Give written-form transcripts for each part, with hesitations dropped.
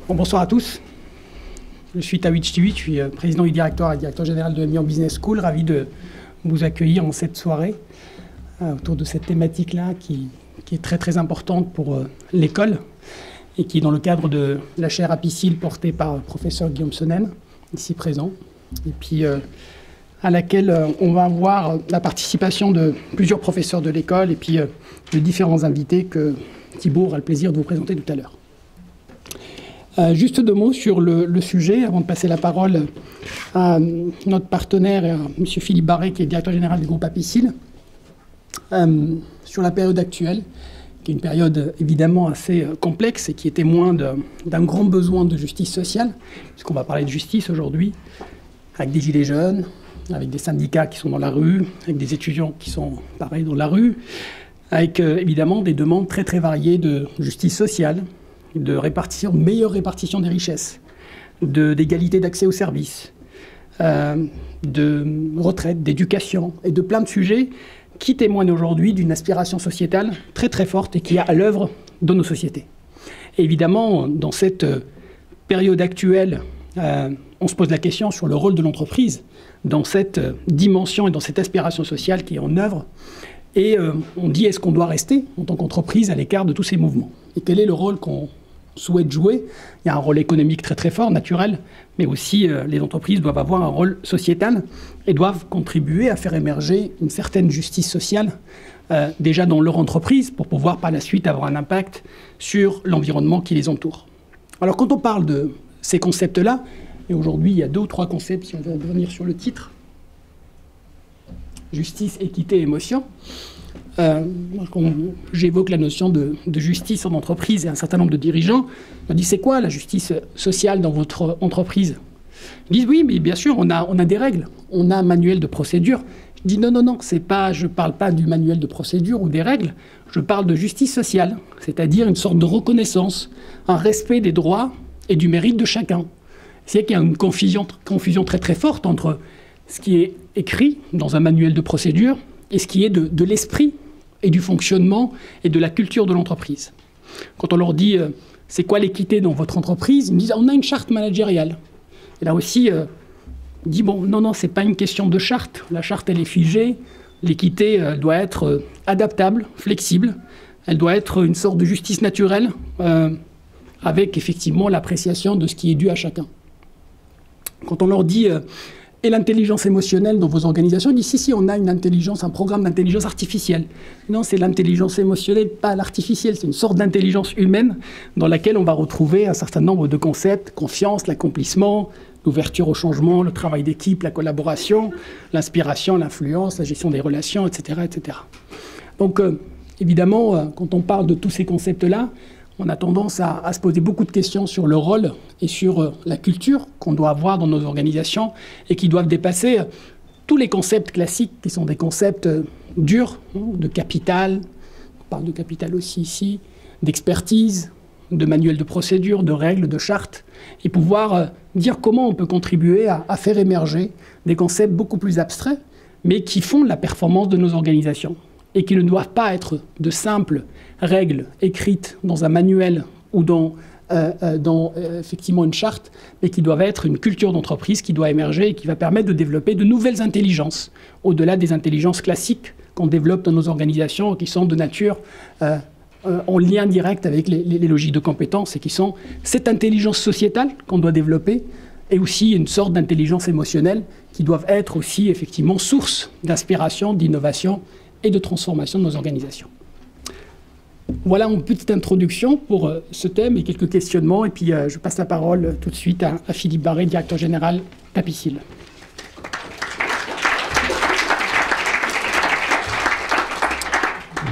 Bon, bonsoir à tous. Je suis Tawhid Chtiwi, je suis président du directoire et directeur général de Mian Business School. Ravi de vous accueillir en cette soirée autour de cette thématique-là qui est très très importante pour l'école et qui est dans le cadre de la chaire Apicil portée par le professeur Guillaume Sonnen, ici présent, et puis à laquelle on va avoir la participation de plusieurs professeurs de l'école et puis de différents invités que Thibault aura le plaisir de vous présenter tout à l'heure. Juste deux mots sur le sujet, avant de passer la parole à notre partenaire, à M. Philippe Barré, qui est directeur général du groupe Apicil, sur la période actuelle, qui est une période évidemment assez complexe et qui est témoin d'un grand besoin de justice sociale, puisqu'on va parler de justice aujourd'hui, avec des gilets jaunes, avec des syndicats qui sont dans la rue, avec des étudiants qui sont pareil dans la rue, avec évidemment des demandes très très variées de justice sociale, de meilleure répartition des richesses, d'égalité d'accès aux services, de retraite, d'éducation et de plein de sujets qui témoignent aujourd'hui d'une aspiration sociétale très très forte et qui est à l'œuvre dans nos sociétés. Et évidemment, dans cette période actuelle, on se pose la question sur le rôle de l'entreprise dans cette dimension et dans cette aspiration sociale qui est en œuvre. Et on dit, est-ce qu'on doit rester en tant qu'entreprise à l'écart de tous ces mouvements? Et quel est le rôle qu'on souhaite jouer? Il y a un rôle économique très très fort, naturel, mais aussi les entreprises doivent avoir un rôle sociétal et doivent contribuer à faire émerger une certaine justice sociale déjà dans leur entreprise pour pouvoir par la suite avoir un impact sur l'environnement qui les entoure. Alors quand on parle de ces concepts-là, et aujourd'hui il y a 2 ou 3 concepts, si on veut revenir sur le titre, justice, équité, émotion. J'évoque la notion de justice en entreprise et un certain nombre de dirigeants me disent c'est quoi la justice sociale dans votre entreprise? Ils disent oui, mais bien sûr, on a des règles, on a un manuel de procédure. Je dis non, je ne parle pas du manuel de procédure ou des règles, je parle de justice sociale, c'est-à-dire une sorte de reconnaissance, un respect des droits et du mérite de chacun. C'est qu'il y a une confusion très très forte entre ce qui est écrit dans un manuel de procédure et ce qui est de l'esprit et du fonctionnement et de la culture de l'entreprise. Quand on leur dit c'est quoi l'équité dans votre entreprise, ils me disent on a une charte managériale. Et là aussi, on dit bon, non, c'est pas une question de charte. La charte, elle est figée. L'équité doit être adaptable, flexible. Elle doit être une sorte de justice naturelle avec effectivement l'appréciation de ce qui est dû à chacun. Quand on leur dit et l'intelligence émotionnelle dans vos organisations, ils disent si, on a une intelligence, un programme d'intelligence artificielle. Non, c'est l'intelligence émotionnelle, pas l'artificielle. C'est une sorte d'intelligence humaine dans laquelle on va retrouver un certain nombre de concepts, confiance, l'accomplissement, l'ouverture au changement, le travail d'équipe, la collaboration, l'inspiration, l'influence, la gestion des relations, etc. etc. Donc, évidemment, quand on parle de tous ces concepts-là, on a tendance à se poser beaucoup de questions sur le rôle et sur la culture qu'on doit avoir dans nos organisations et qui doivent dépasser tous les concepts classiques qui sont des concepts durs, de capital, on parle de capital aussi ici, d'expertise, de manuels de procédure, de règles, de chartes, et pouvoir dire comment on peut contribuer à faire émerger des concepts beaucoup plus abstraits, mais qui font la performance de nos organisations et qui ne doivent pas être de simples règles écrites dans un manuel ou dans effectivement une charte, mais qui doivent être une culture d'entreprise qui doit émerger et qui va permettre de développer de nouvelles intelligences, au-delà des intelligences classiques qu'on développe dans nos organisations, qui sont de nature en lien direct avec les logiques de compétences et qui sont cette intelligence sociétale qu'on doit développer et aussi une sorte d'intelligence émotionnelle qui doivent être aussi effectivement source d'inspiration, d'innovation et de transformation de nos organisations. Voilà une petite introduction pour ce thème et quelques questionnements. Et puis je passe la parole tout de suite à Philippe Barré, directeur général d'Apicil.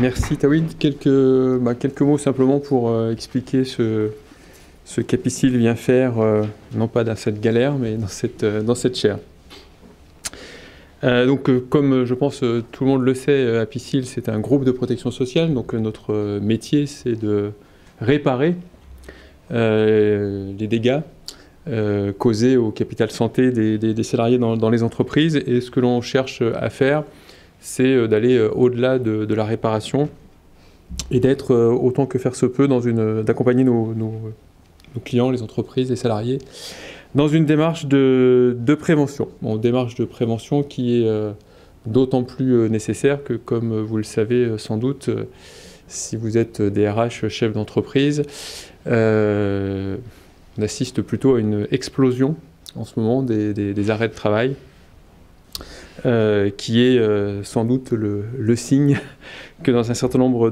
Merci Tawhid. Quelques mots simplement pour expliquer ce qu'Apicil vient faire, non pas dans cette galère, mais dans cette chaire. Donc, comme je pense tout le monde le sait, Apicil, c'est un groupe de protection sociale. Donc, notre métier, c'est de réparer les dégâts causés au capital santé des salariés dans les entreprises. Et ce que l'on cherche à faire, c'est d'aller au-delà de la réparation et d'être, autant que faire se peut, d'accompagner nos nos clients, les entreprises, les salariés, dans une démarche de prévention. Bon, démarche de prévention qui est d'autant plus nécessaire que, comme vous le savez sans doute, si vous êtes DRH, chef d'entreprise, on assiste plutôt à une explosion en ce moment des arrêts de travail, qui est sans doute le signe que dans un certain nombre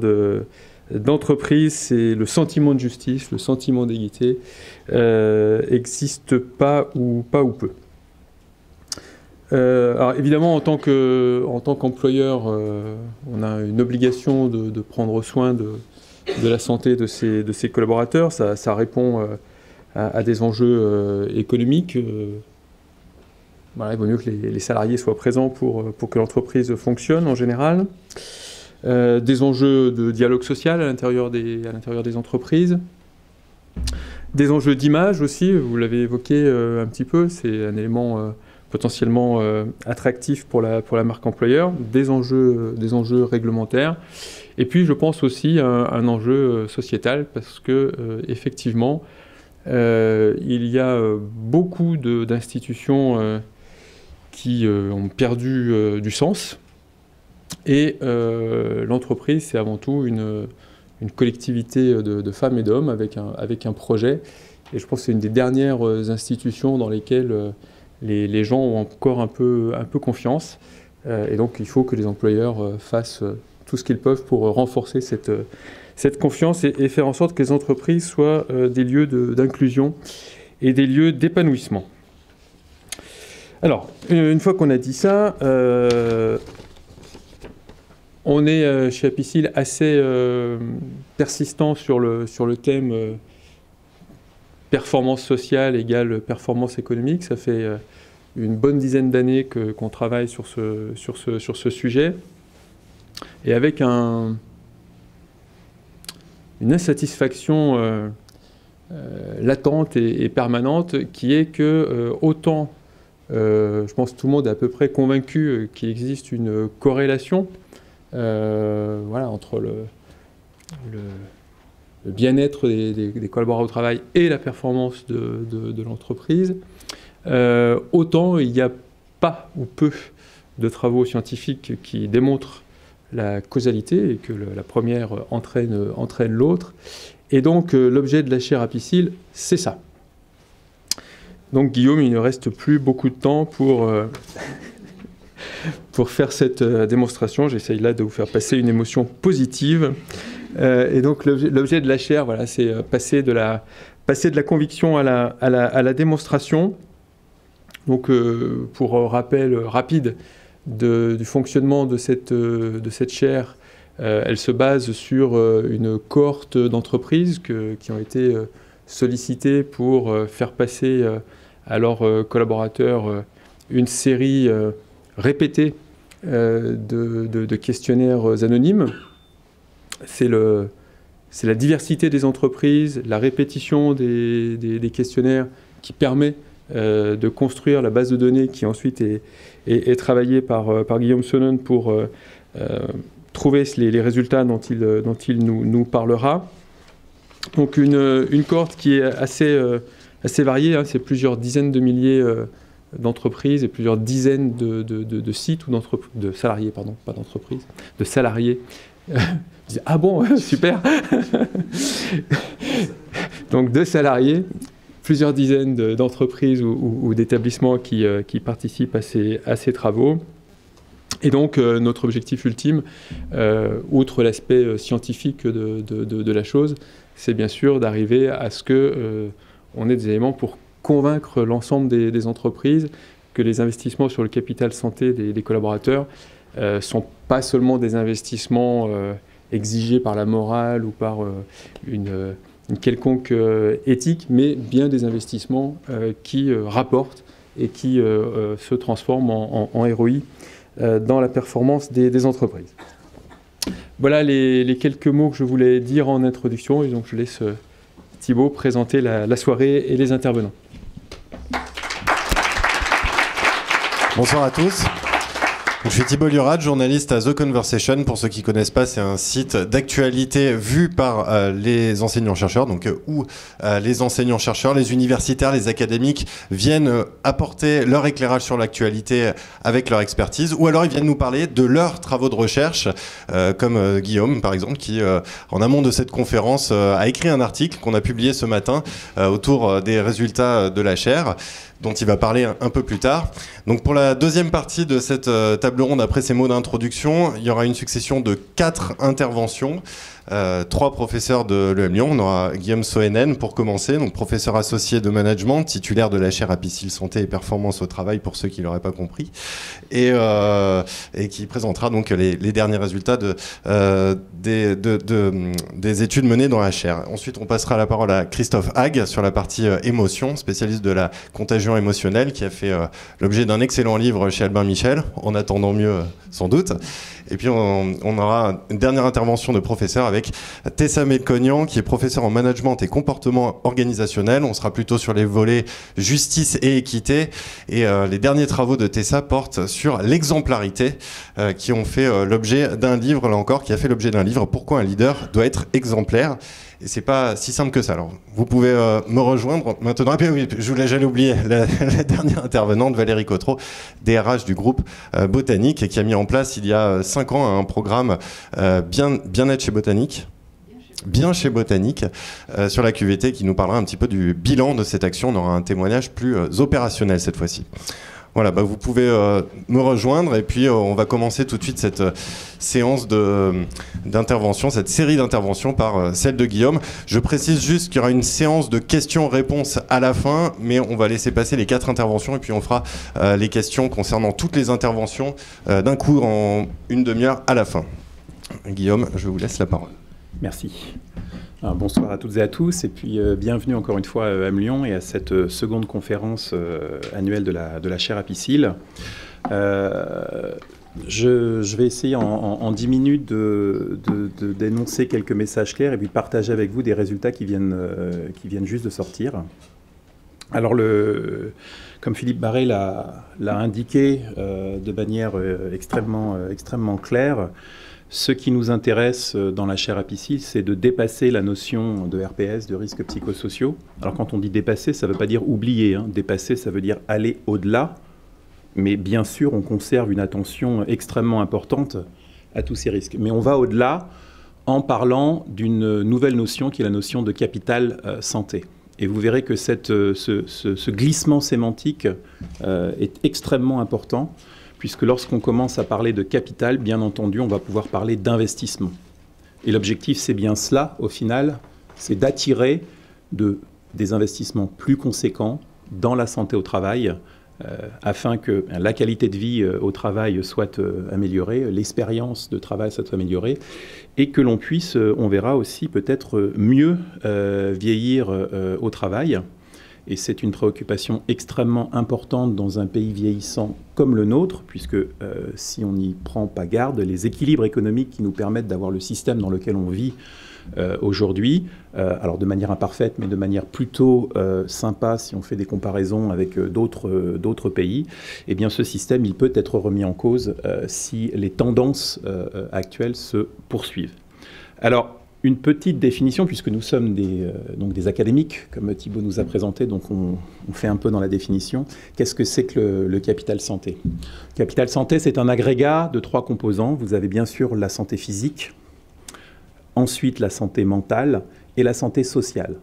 d'entreprises, c'est le sentiment de justice, le sentiment d'égalité n'existe pas ou peu. Alors évidemment, en tant qu'employeur, on a une obligation de prendre soin de la santé de ses collaborateurs. Ça répond à des enjeux économiques. Voilà, il vaut mieux que les salariés soient présents pour que l'entreprise fonctionne en général. Des enjeux de dialogue social à l'intérieur des entreprises. Des enjeux d'image aussi, vous l'avez évoqué un petit peu, c'est un élément potentiellement attractif pour la marque employeur. Des enjeux réglementaires. Et puis je pense aussi à un enjeu sociétal parce que effectivement, il y a beaucoup d'institutions qui ont perdu du sens. Et l'entreprise, c'est avant tout une collectivité de femmes et d'hommes avec un projet. Et je pense que c'est une des dernières institutions dans lesquelles les gens ont encore un peu confiance. Et donc, il faut que les employeurs fassent tout ce qu'ils peuvent pour renforcer cette confiance et faire en sorte que les entreprises soient des lieux d'inclusion et des lieux d'épanouissement. Alors, une fois qu'on a dit ça, on est chez Apicil assez persistant sur le thème performance sociale égale performance économique. Ça fait une bonne dizaine d'années qu'on travaille sur ce sujet. Et avec une insatisfaction latente et permanente qui est que autant, je pense que tout le monde est à peu près convaincu qu'il existe une corrélation entre le bien-être des collaborateurs au travail et la performance de l'entreprise. Autant il n'y a pas ou peu de travaux scientifiques qui démontrent la causalité et que la première entraîne l'autre. Et donc l'objet de la chaire Apicil, c'est ça. Donc Guillaume, il ne reste plus beaucoup de temps pour faire cette démonstration. J'essaye là de vous faire passer une émotion positive. Et donc l'objet de la chaire, voilà, c'est passer de la conviction à la démonstration. Donc pour rappel rapide du fonctionnement de cette chaire, elle se base sur une cohorte d'entreprises qui ont été sollicitées pour faire passer à leurs collaborateurs une série répétée de questionnaires anonymes. C'est la diversité des entreprises, la répétition des questionnaires qui permet de construire la base de données qui ensuite est travaillée par Guillaume Sonnen pour trouver les résultats dont il nous parlera. Donc une cohorte qui est assez variée, hein, c'est plusieurs dizaines de milliers d'entreprises et plusieurs dizaines de sites ou de salariés, pardon, pas d'entreprises, de salariés. Ah bon, super. Donc de salariés, plusieurs dizaines d'entreprises ou d'établissements qui participent à ces travaux. Et donc notre objectif ultime, outre l'aspect scientifique de la chose, c'est bien sûr d'arriver à ce qu'on ait des éléments pour convaincre l'ensemble des entreprises que les investissements sur le capital santé des collaborateurs ne sont pas seulement des investissements exigés par la morale ou par une quelconque éthique, mais bien des investissements qui rapportent et qui se transforment en ROI dans la performance des entreprises. Voilà les quelques mots que je voulais dire en introduction, et donc je laisse Thibaut présenter la soirée et les intervenants. Bonsoir à tous. Je suis Thibault Liorade, journaliste à The Conversation. Pour ceux qui ne connaissent pas, c'est un site d'actualité vu par les enseignants-chercheurs, donc où les enseignants-chercheurs, les universitaires, les académiques viennent apporter leur éclairage sur l'actualité avec leur expertise, ou alors ils viennent nous parler de leurs travaux de recherche, comme Guillaume par exemple, qui en amont de cette conférence a écrit un article qu'on a publié ce matin autour des résultats de la chaire, dont il va parler un peu plus tard. Donc pour la deuxième partie de cette table ronde, après ces mots d'introduction, il y aura une succession de 4 interventions. 3 professeurs de l'EM Lyon. On aura Guillaume Soenen pour commencer, donc professeur associé de management, titulaire de la chaire Apicil Santé et Performance au Travail pour ceux qui ne l'auraient pas compris, et qui présentera donc les derniers résultats des études menées dans la chaire. Ensuite, on passera la parole à Christophe Hague sur la partie émotion, spécialiste de la contagion émotionnelle, qui a fait l'objet d'un excellent livre chez Albin Michel, en attendant mieux sans doute. Et puis on aura une dernière intervention de professeur avec Tessa Melconian, qui est professeur en management et comportement organisationnel. On sera plutôt sur les volets justice et équité. Et les derniers travaux de Tessa portent sur l'exemplarité, qui ont fait l'objet d'un livre, là encore, qui a fait l'objet d'un livre, Pourquoi un leader doit être exemplaire. Et c'est pas si simple que ça. Alors, vous pouvez me rejoindre maintenant. Et puis, oui, j'allais oublier la dernière intervenante, Valérie Cotreau, DRH du groupe Botanique, qui a mis en place il y a 5 ans un programme bien-être chez Botanique. Bien chez Botanique, sur la QVT, qui nous parlera un petit peu du bilan de cette action. On aura un témoignage plus opérationnel cette fois-ci. Voilà, vous pouvez me rejoindre et puis on va commencer tout de suite cette séance d'intervention, cette série d'interventions par celle de Guillaume. Je précise juste qu'il y aura une séance de questions-réponses à la fin, mais on va laisser passer les 4 interventions et puis on fera les questions concernant toutes les interventions d'un coup en une demi-heure à la fin. Guillaume, je vous laisse la parole. Merci. Alors, bonsoir à toutes et à tous, et puis bienvenue encore une fois à Lyon et à cette seconde conférence annuelle de la chaire Apicil. Je vais essayer en 10 minutes d'énoncer quelques messages clairs et puis de partager avec vous des résultats qui viennent juste de sortir. Alors, comme Philippe Barré l'a indiqué de manière extrêmement claire, ce qui nous intéresse dans la chaire Apicil, c'est de dépasser la notion de RPS, de risques psychosociaux. Alors quand on dit dépasser, ça ne veut pas dire oublier. Dépasser, ça veut dire aller au-delà. Mais bien sûr, on conserve une attention extrêmement importante à tous ces risques. Mais on va au-delà en parlant d'une nouvelle notion qui est la notion de capital santé. Et vous verrez que ce glissement sémantique est extrêmement important, puisque lorsqu'on commence à parler de capital, bien entendu, on va pouvoir parler d'investissement. Et l'objectif, c'est bien cela, au final, c'est d'attirer des investissements plus conséquents dans la santé au travail, afin que la qualité de vie au travail soit améliorée, l'expérience de travail soit améliorée, et que l'on puisse, on verra aussi, peut-être mieux vieillir au travail. Et c'est une préoccupation extrêmement importante dans un pays vieillissant comme le nôtre, puisque si on n'y prend pas garde, les équilibres économiques qui nous permettent d'avoir le système dans lequel on vit aujourd'hui, alors de manière imparfaite, mais de manière plutôt sympa si on fait des comparaisons avec d'autres pays, eh bien ce système, il peut être remis en cause si les tendances actuelles se poursuivent. Alors, une petite définition, puisque nous sommes des académiques, comme Thibault nous a présenté, donc on fait un peu dans la définition. Qu'est-ce que c'est que le capital santé? Le capital santé, c'est un agrégat de 3 composants. Vous avez bien sûr la santé physique, ensuite la santé mentale et la santé sociale.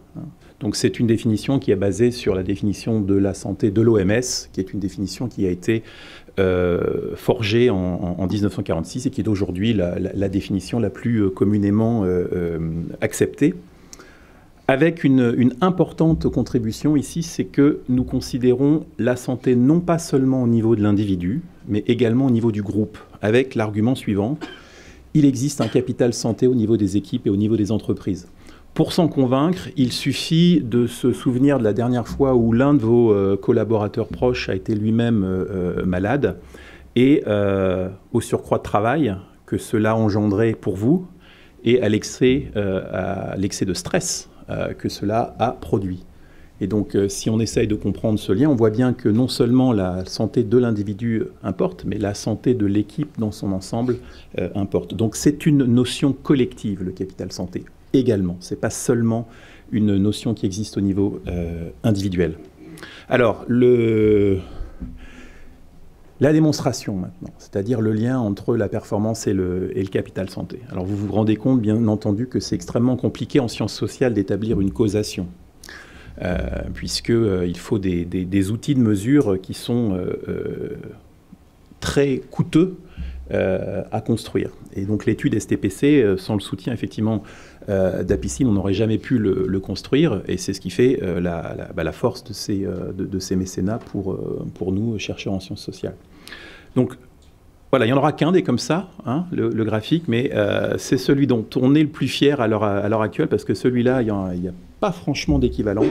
Donc c'est une définition qui est basée sur la définition de la santé de l'OMS, qui est une définition qui a été forgée en 1946 et qui est aujourd'hui la définition la plus communément acceptée. Avec une importante contribution ici, c'est que nous considérons la santé non pas seulement au niveau de l'individu, mais également au niveau du groupe, avec l'argument suivant: il existe un capital santé au niveau des équipes et au niveau des entreprises. Pour s'en convaincre, il suffit de se souvenir de la dernière fois où l'un de vos collaborateurs proches a été lui-même malade et au surcroît de travail que cela a engendré pour vous et à l'excès de stress que cela a produit. Et donc, si on essaye de comprendre ce lien, on voit bien que non seulement la santé de l'individu importe, mais la santé de l'équipe dans son ensemble importe. Donc, c'est une notion collective, le capital santé, également. Ce n'est pas seulement une notion qui existe au niveau individuel. Alors, la démonstration maintenant, c'est-à-dire le lien entre la performance et le capital santé. Alors, vous vous rendez compte, bien entendu, que c'est extrêmement compliqué en sciences sociales d'établir une causation. Puisqu'il faut des outils de mesure qui sont très coûteux à construire. Et donc l'étude STPC, sans le soutien effectivement d'Apicil, on n'aurait jamais pu le construire, et c'est ce qui fait la force de ces mécénats pour nous, chercheurs en sciences sociales. Donc voilà, il n'y en aura qu'un des comme ça, hein, le graphique, mais c'est celui dont on est le plus fier à l'heure actuelle, parce que celui-là, il n'y a pas franchement d'équivalent.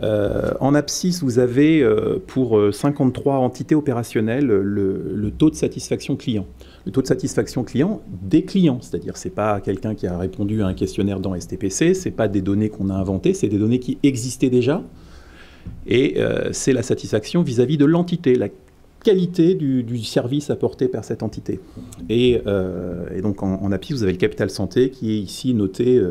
En abscisse, vous avez pour 53 entités opérationnelles le taux de satisfaction client. Le taux de satisfaction client des clients, c'est-à-dire c'est pas quelqu'un qui a répondu à un questionnaire dans STPC, c'est pas des données qu'on a inventées, c'est des données qui existaient déjà, et c'est la satisfaction vis-à-vis de l'entité, la qualité du service apporté par cette entité. Et donc en API, vous avez le capital santé qui est ici noté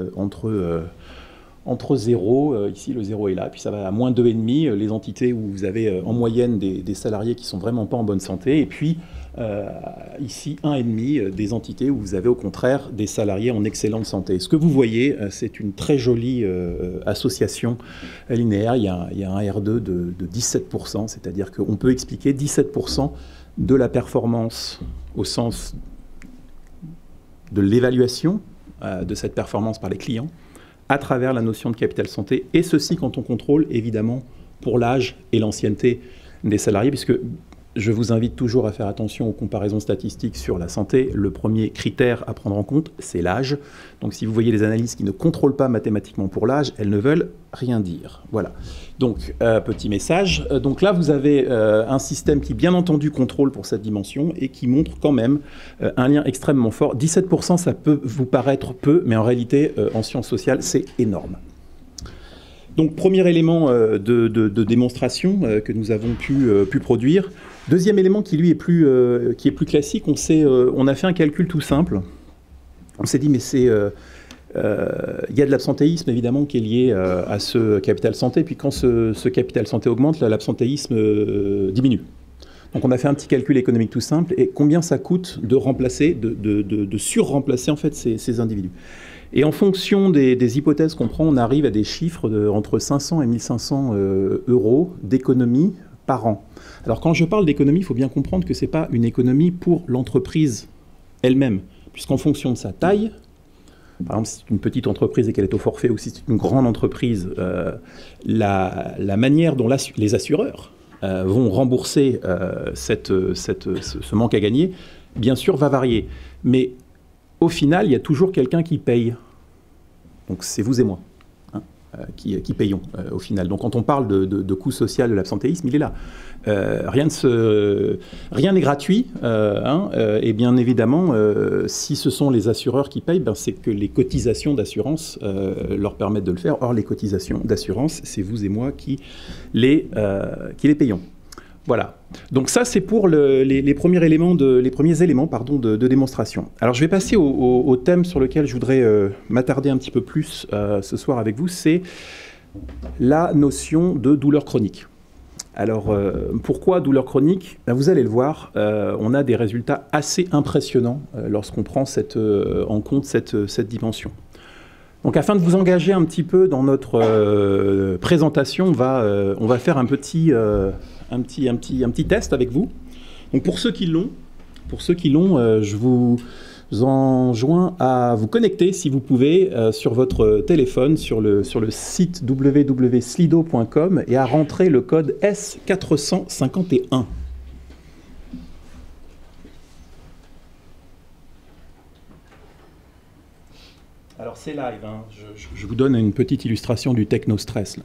entre 0, ici le 0 est là, puis ça va à moins 2,5, les entités où vous avez en moyenne des salariés qui sont vraiment pas en bonne santé, et puis ici 1,5 des entités où vous avez au contraire des salariés en excellente santé. Ce que vous voyez, c'est une très jolie association linéaire. Il y a un R2 de 17%, c'est-à-dire qu'on peut expliquer 17% de la performance au sens de l'évaluation de cette performance par les clients à travers la notion de capital santé, et ceci quand on contrôle évidemment pour l'âge et l'ancienneté des salariés, puisque je vous invite toujours à faire attention aux comparaisons statistiques sur la santé. Le premier critère à prendre en compte, c'est l'âge. Donc si vous voyez les analyses qui ne contrôlent pas mathématiquement pour l'âge, elles ne veulent rien dire. Voilà. Donc, petit message. Donc là, vous avez un système qui, bien entendu, contrôle pour cette dimension et qui montre quand même un lien extrêmement fort. 17%, ça peut vous paraître peu, mais en réalité, en sciences sociales, c'est énorme. Donc, premier élément de démonstration que nous avons pu produire. Deuxième élément qui, lui, est plus classique, on a fait un calcul tout simple. On s'est dit, mais c'est... il y a de l'absentéisme, évidemment, qui est lié à ce capital santé. Puis quand ce capital santé augmente, l'absentéisme diminue. Donc on a fait un petit calcul économique tout simple. Et combien ça coûte de remplacer, de sur-remplacer, en fait, ces individus. Et en fonction des hypothèses qu'on prend, on arrive à des chiffres entre 500 et 1500 euros d'économie par an. Alors quand je parle d'économie, il faut bien comprendre que ce n'est pas une économie pour l'entreprise elle-même, puisqu'en fonction de sa taille, par exemple si c'est une petite entreprise et qu'elle est au forfait, ou si c'est une grande entreprise, la manière dont les assureurs vont rembourser ce manque à gagner, bien sûr, va varier. Mais au final, il y a toujours quelqu'un qui paye. Donc c'est vous et moi. Qui payons au final. Donc quand on parle de coût social de l'absentéisme, il est là. Rien n'est gratuit, et bien évidemment, si ce sont les assureurs qui payent, c'est que les cotisations d'assurance leur permettent de le faire. Or, les cotisations d'assurance, c'est vous et moi qui les payons. Voilà. Donc ça, c'est pour les premiers éléments de démonstration. Alors, je vais passer au thème sur lequel je voudrais m'attarder un petit peu plus ce soir avec vous, c'est la notion de douleur chronique. Alors, pourquoi douleur chronique ? Vous allez le voir, on a des résultats assez impressionnants lorsqu'on prend en compte cette dimension. Donc, afin de vous engager un petit peu dans notre présentation, on va faire un petit test avec vous. Donc pour ceux qui l'ont, je vous enjoins à vous connecter, si vous pouvez, sur votre téléphone, sur le site www.slido.com et à rentrer le code S451. Alors c'est live, hein. Je vous donne une petite illustration du technostress là.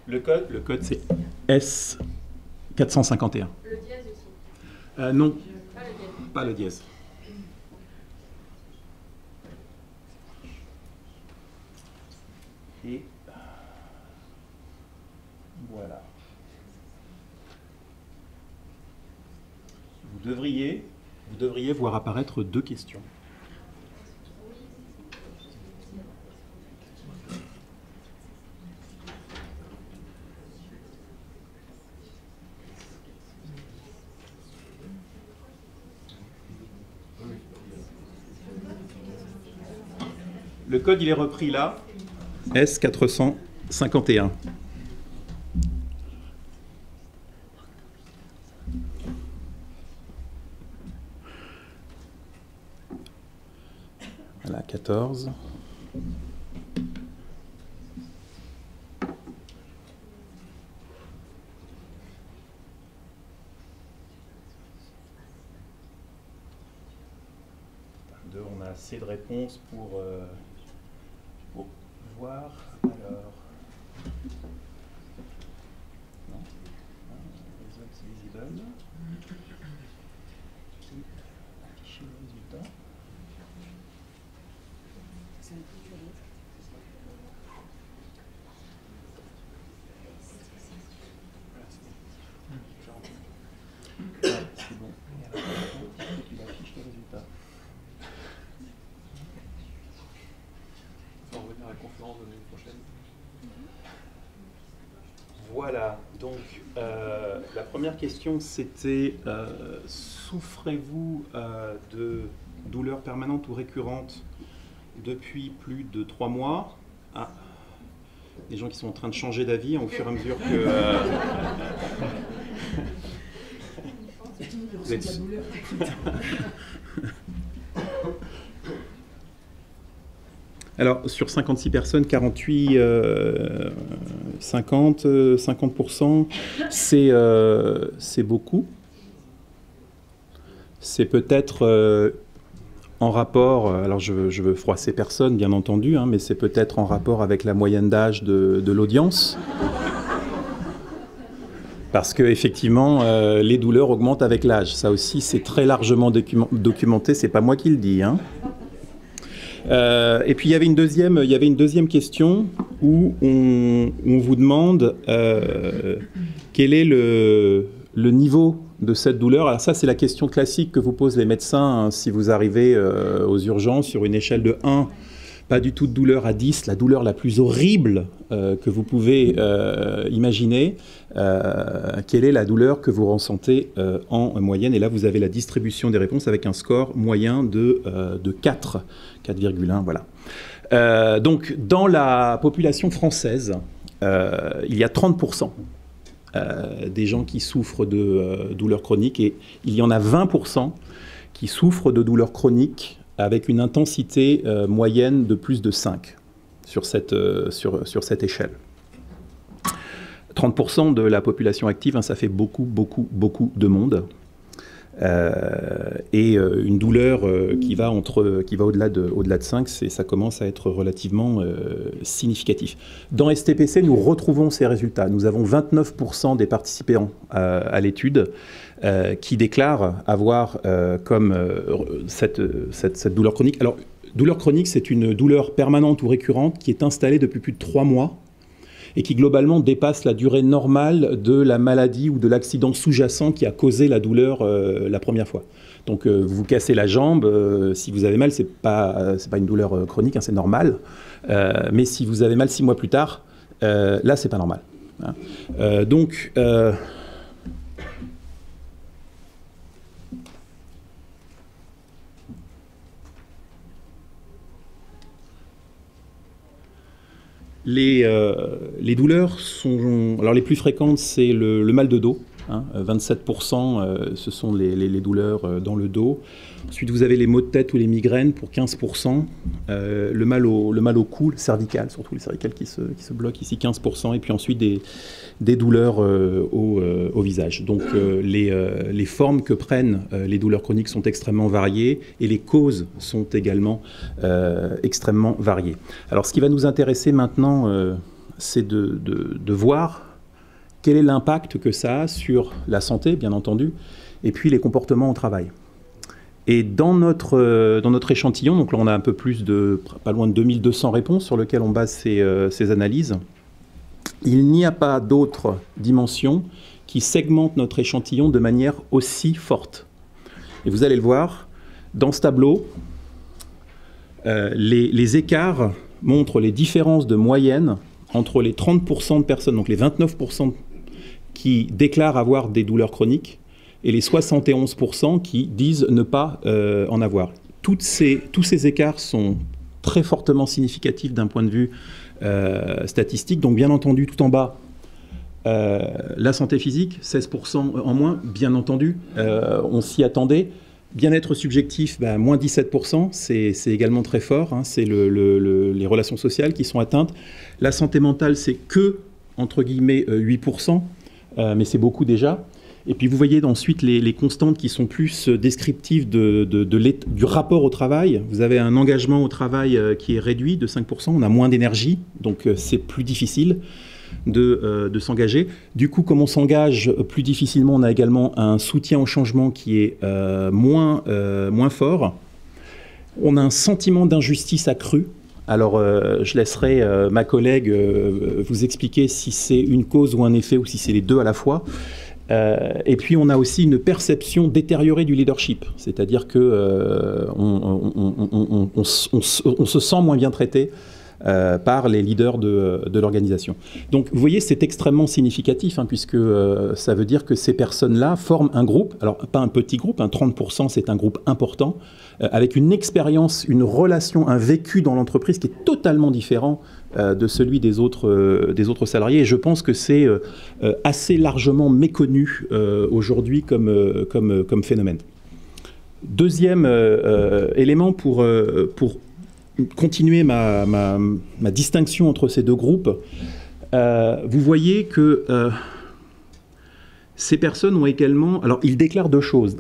Le code c'est S451. Le dièse aussi. Non, pas le dièse. vous devriez voir apparaître 2 questions. Le code, il est repris là, S451. Voilà, 14. On a assez de réponses pour voir. Alors, non, results visible. Afficher le résultat. C'est bon. Il affiche le résultat. On va revenir à la conférence de l'année prochaine. Voilà, donc la première question c'était souffrez-vous de douleurs permanentes ou récurrentes depuis plus de 3 mois? Ah, des gens qui sont en train de changer d'avis au fur et à mesure que... Vous êtes... Alors, sur 56 personnes, 48, 50%, c'est beaucoup. C'est peut-être en rapport, alors je veux froisser personne, bien entendu, hein, mais c'est peut-être en rapport avec la moyenne d'âge de l'audience. Parce qu'effectivement, les douleurs augmentent avec l'âge. Ça aussi, c'est très largement documenté, c'est pas moi qui le dis, hein. Et puis il y avait une deuxième question où on vous demande quel est le niveau de cette douleur. Alors ça, c'est la question classique que vous posent les médecins, hein, si vous arrivez aux urgences sur une échelle de 1, pas du tout de douleur, à 10, la douleur la plus horrible que vous pouvez imaginer. Quelle est la douleur que vous ressentez en moyenne? Et là, vous avez la distribution des réponses avec un score moyen de 4, 4,1, voilà. Donc, dans la population française, il y a 30% des gens qui souffrent de douleurs chroniques et il y en a 20% qui souffrent de douleurs chroniques avec une intensité moyenne de plus de 5 sur cette échelle. 30% de la population active, hein, ça fait beaucoup de monde. Et une douleur qui va au-delà de 5, ça commence à être relativement significatif. Dans STPC, nous retrouvons ces résultats. Nous avons 29% des participants à l'étude qui déclarent avoir comme cette douleur chronique. Alors, douleur chronique, c'est une douleur permanente ou récurrente qui est installée depuis plus de 3 mois et qui globalement dépasse la durée normale de la maladie ou de l'accident sous-jacent qui a causé la douleur la première fois. Donc vous vous cassez la jambe, si vous avez mal, c'est pas une douleur chronique, hein, c'est normal. Mais si vous avez mal 6 mois plus tard, là c'est pas normal. Hein. Donc les douleurs sont... Alors les plus fréquentes, c'est le mal de dos. Hein, 27%, ce sont les douleurs dans le dos. Ensuite, vous avez les maux de tête ou les migraines pour 15%. Le mal au cou, le cervical, surtout les cervicales qui se bloquent ici, 15%. Et puis ensuite, des douleurs au visage. Donc, les formes que prennent les douleurs chroniques sont extrêmement variées et les causes sont également extrêmement variées. Alors, ce qui va nous intéresser maintenant, c'est de voir quel est l'impact que ça a sur la santé, bien entendu, et puis les comportements au travail. Et dans notre échantillon, donc là on a un peu plus pas loin de 2200 réponses sur lesquelles on base ces analyses, il n'y a pas d'autres dimensions qui segmentent notre échantillon de manière aussi forte. Et vous allez le voir, dans ce tableau, les écarts montrent les différences de moyenne entre les 30% de personnes, donc les 29% qui déclarent avoir des douleurs chroniques, et les 71% qui disent ne pas en avoir. Tous ces écarts sont très fortement significatifs d'un point de vue statistique. Donc bien entendu, tout en bas, la santé physique, 16% en moins, bien entendu, on s'y attendait. Bien-être subjectif, moins 17%, c'est également très fort, hein, c'est les relations sociales qui sont atteintes. La santé mentale, c'est que, entre guillemets, 8%, mais c'est beaucoup déjà. Et puis vous voyez ensuite les constantes qui sont plus descriptives du rapport au travail. Vous avez un engagement au travail qui est réduit de 5%, on a moins d'énergie, donc c'est plus difficile de s'engager. Du coup, comme on s'engage plus difficilement, on a également un soutien au changement qui est moins fort. On a un sentiment d'injustice accru. Alors, je laisserai ma collègue vous expliquer si c'est une cause ou un effet ou si c'est les deux à la fois. Et puis, on a aussi une perception détériorée du leadership, c'est-à-dire qu'on se sent moins bien traité par les leaders de l'organisation. Donc, vous voyez, c'est extrêmement significatif, hein, puisque ça veut dire que ces personnes-là forment un groupe, alors pas un petit groupe, 30% c'est un groupe important, avec une expérience, une relation, un vécu dans l'entreprise qui est totalement différent de celui des autres salariés. Et je pense que c'est assez largement méconnu aujourd'hui comme phénomène. Deuxième élément pour continuer ma distinction entre ces deux groupes, vous voyez que ces personnes ont également... Alors, ils déclarent deux choses.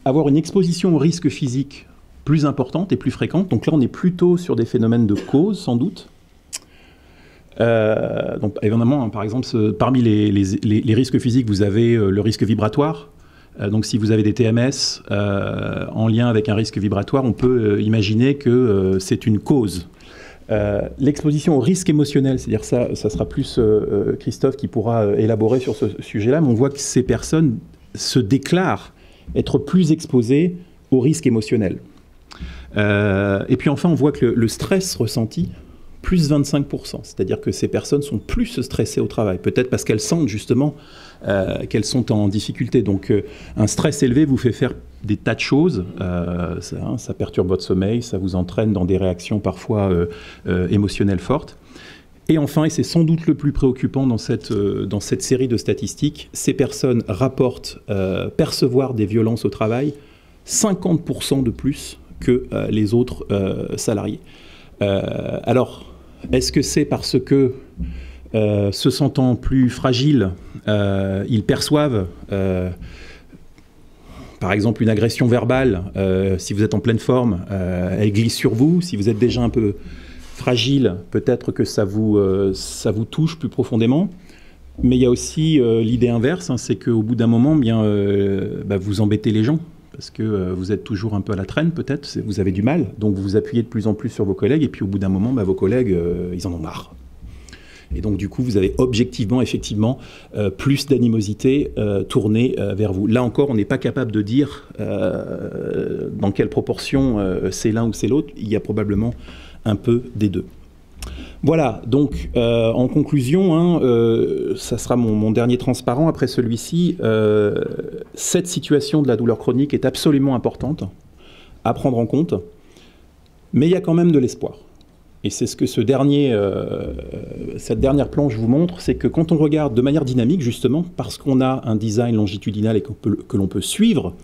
Avoir une exposition au risque physique plus importante et plus fréquente. Donc là, on est plutôt sur des phénomènes de cause, sans doute. Donc, évidemment, hein, par exemple, parmi les risques physiques, vous avez le risque vibratoire. Donc si vous avez des TMS en lien avec un risque vibratoire, on peut imaginer que c'est une cause. L'exposition au risque émotionnel, c'est-à-dire ça sera plus Christophe qui pourra élaborer sur ce sujet-là, mais on voit que ces personnes se déclarent être plus exposées au risque émotionnel. Et puis enfin, on voit que le stress ressenti, plus 25%, c'est-à-dire que ces personnes sont plus stressées au travail, peut-être parce qu'elles sentent justement qu'elles sont en difficulté. Donc un stress élevé vous fait faire des tas de choses, ça perturbe votre sommeil, ça vous entraîne dans des réactions parfois émotionnelles fortes. Et enfin, et c'est sans doute le plus préoccupant dans cette série de statistiques, ces personnes rapportent percevoir des violences au travail 50% de plus que les autres salariés. Alors, est-ce que c'est parce que se sentant plus fragiles, ils perçoivent, par exemple, une agression verbale, si vous êtes en pleine forme, elle glisse sur vous. Si vous êtes déjà un peu fragile, peut-être que ça vous touche plus profondément. Mais il y a aussi l'idée inverse, hein, c'est qu'au bout d'un moment, vous embêtez les gens. Parce que vous êtes toujours un peu à la traîne, peut-être, vous avez du mal, donc vous vous appuyez de plus en plus sur vos collègues, et puis au bout d'un moment, vos collègues, ils en ont marre. Et donc du coup, vous avez objectivement, effectivement, plus d'animosité tournée vers vous. Là encore, on n'est pas capable de dire dans quelle proportion c'est l'un ou c'est l'autre, il y a probablement un peu des deux. Voilà, donc en conclusion, ça sera mon dernier transparent après celui-ci, cette situation de la douleur chronique est absolument importante à prendre en compte, mais il y a quand même de l'espoir. Et c'est ce que cette dernière planche vous montre, c'est que quand on regarde de manière dynamique, justement, parce qu'on a un design longitudinal et que l'on peut suivre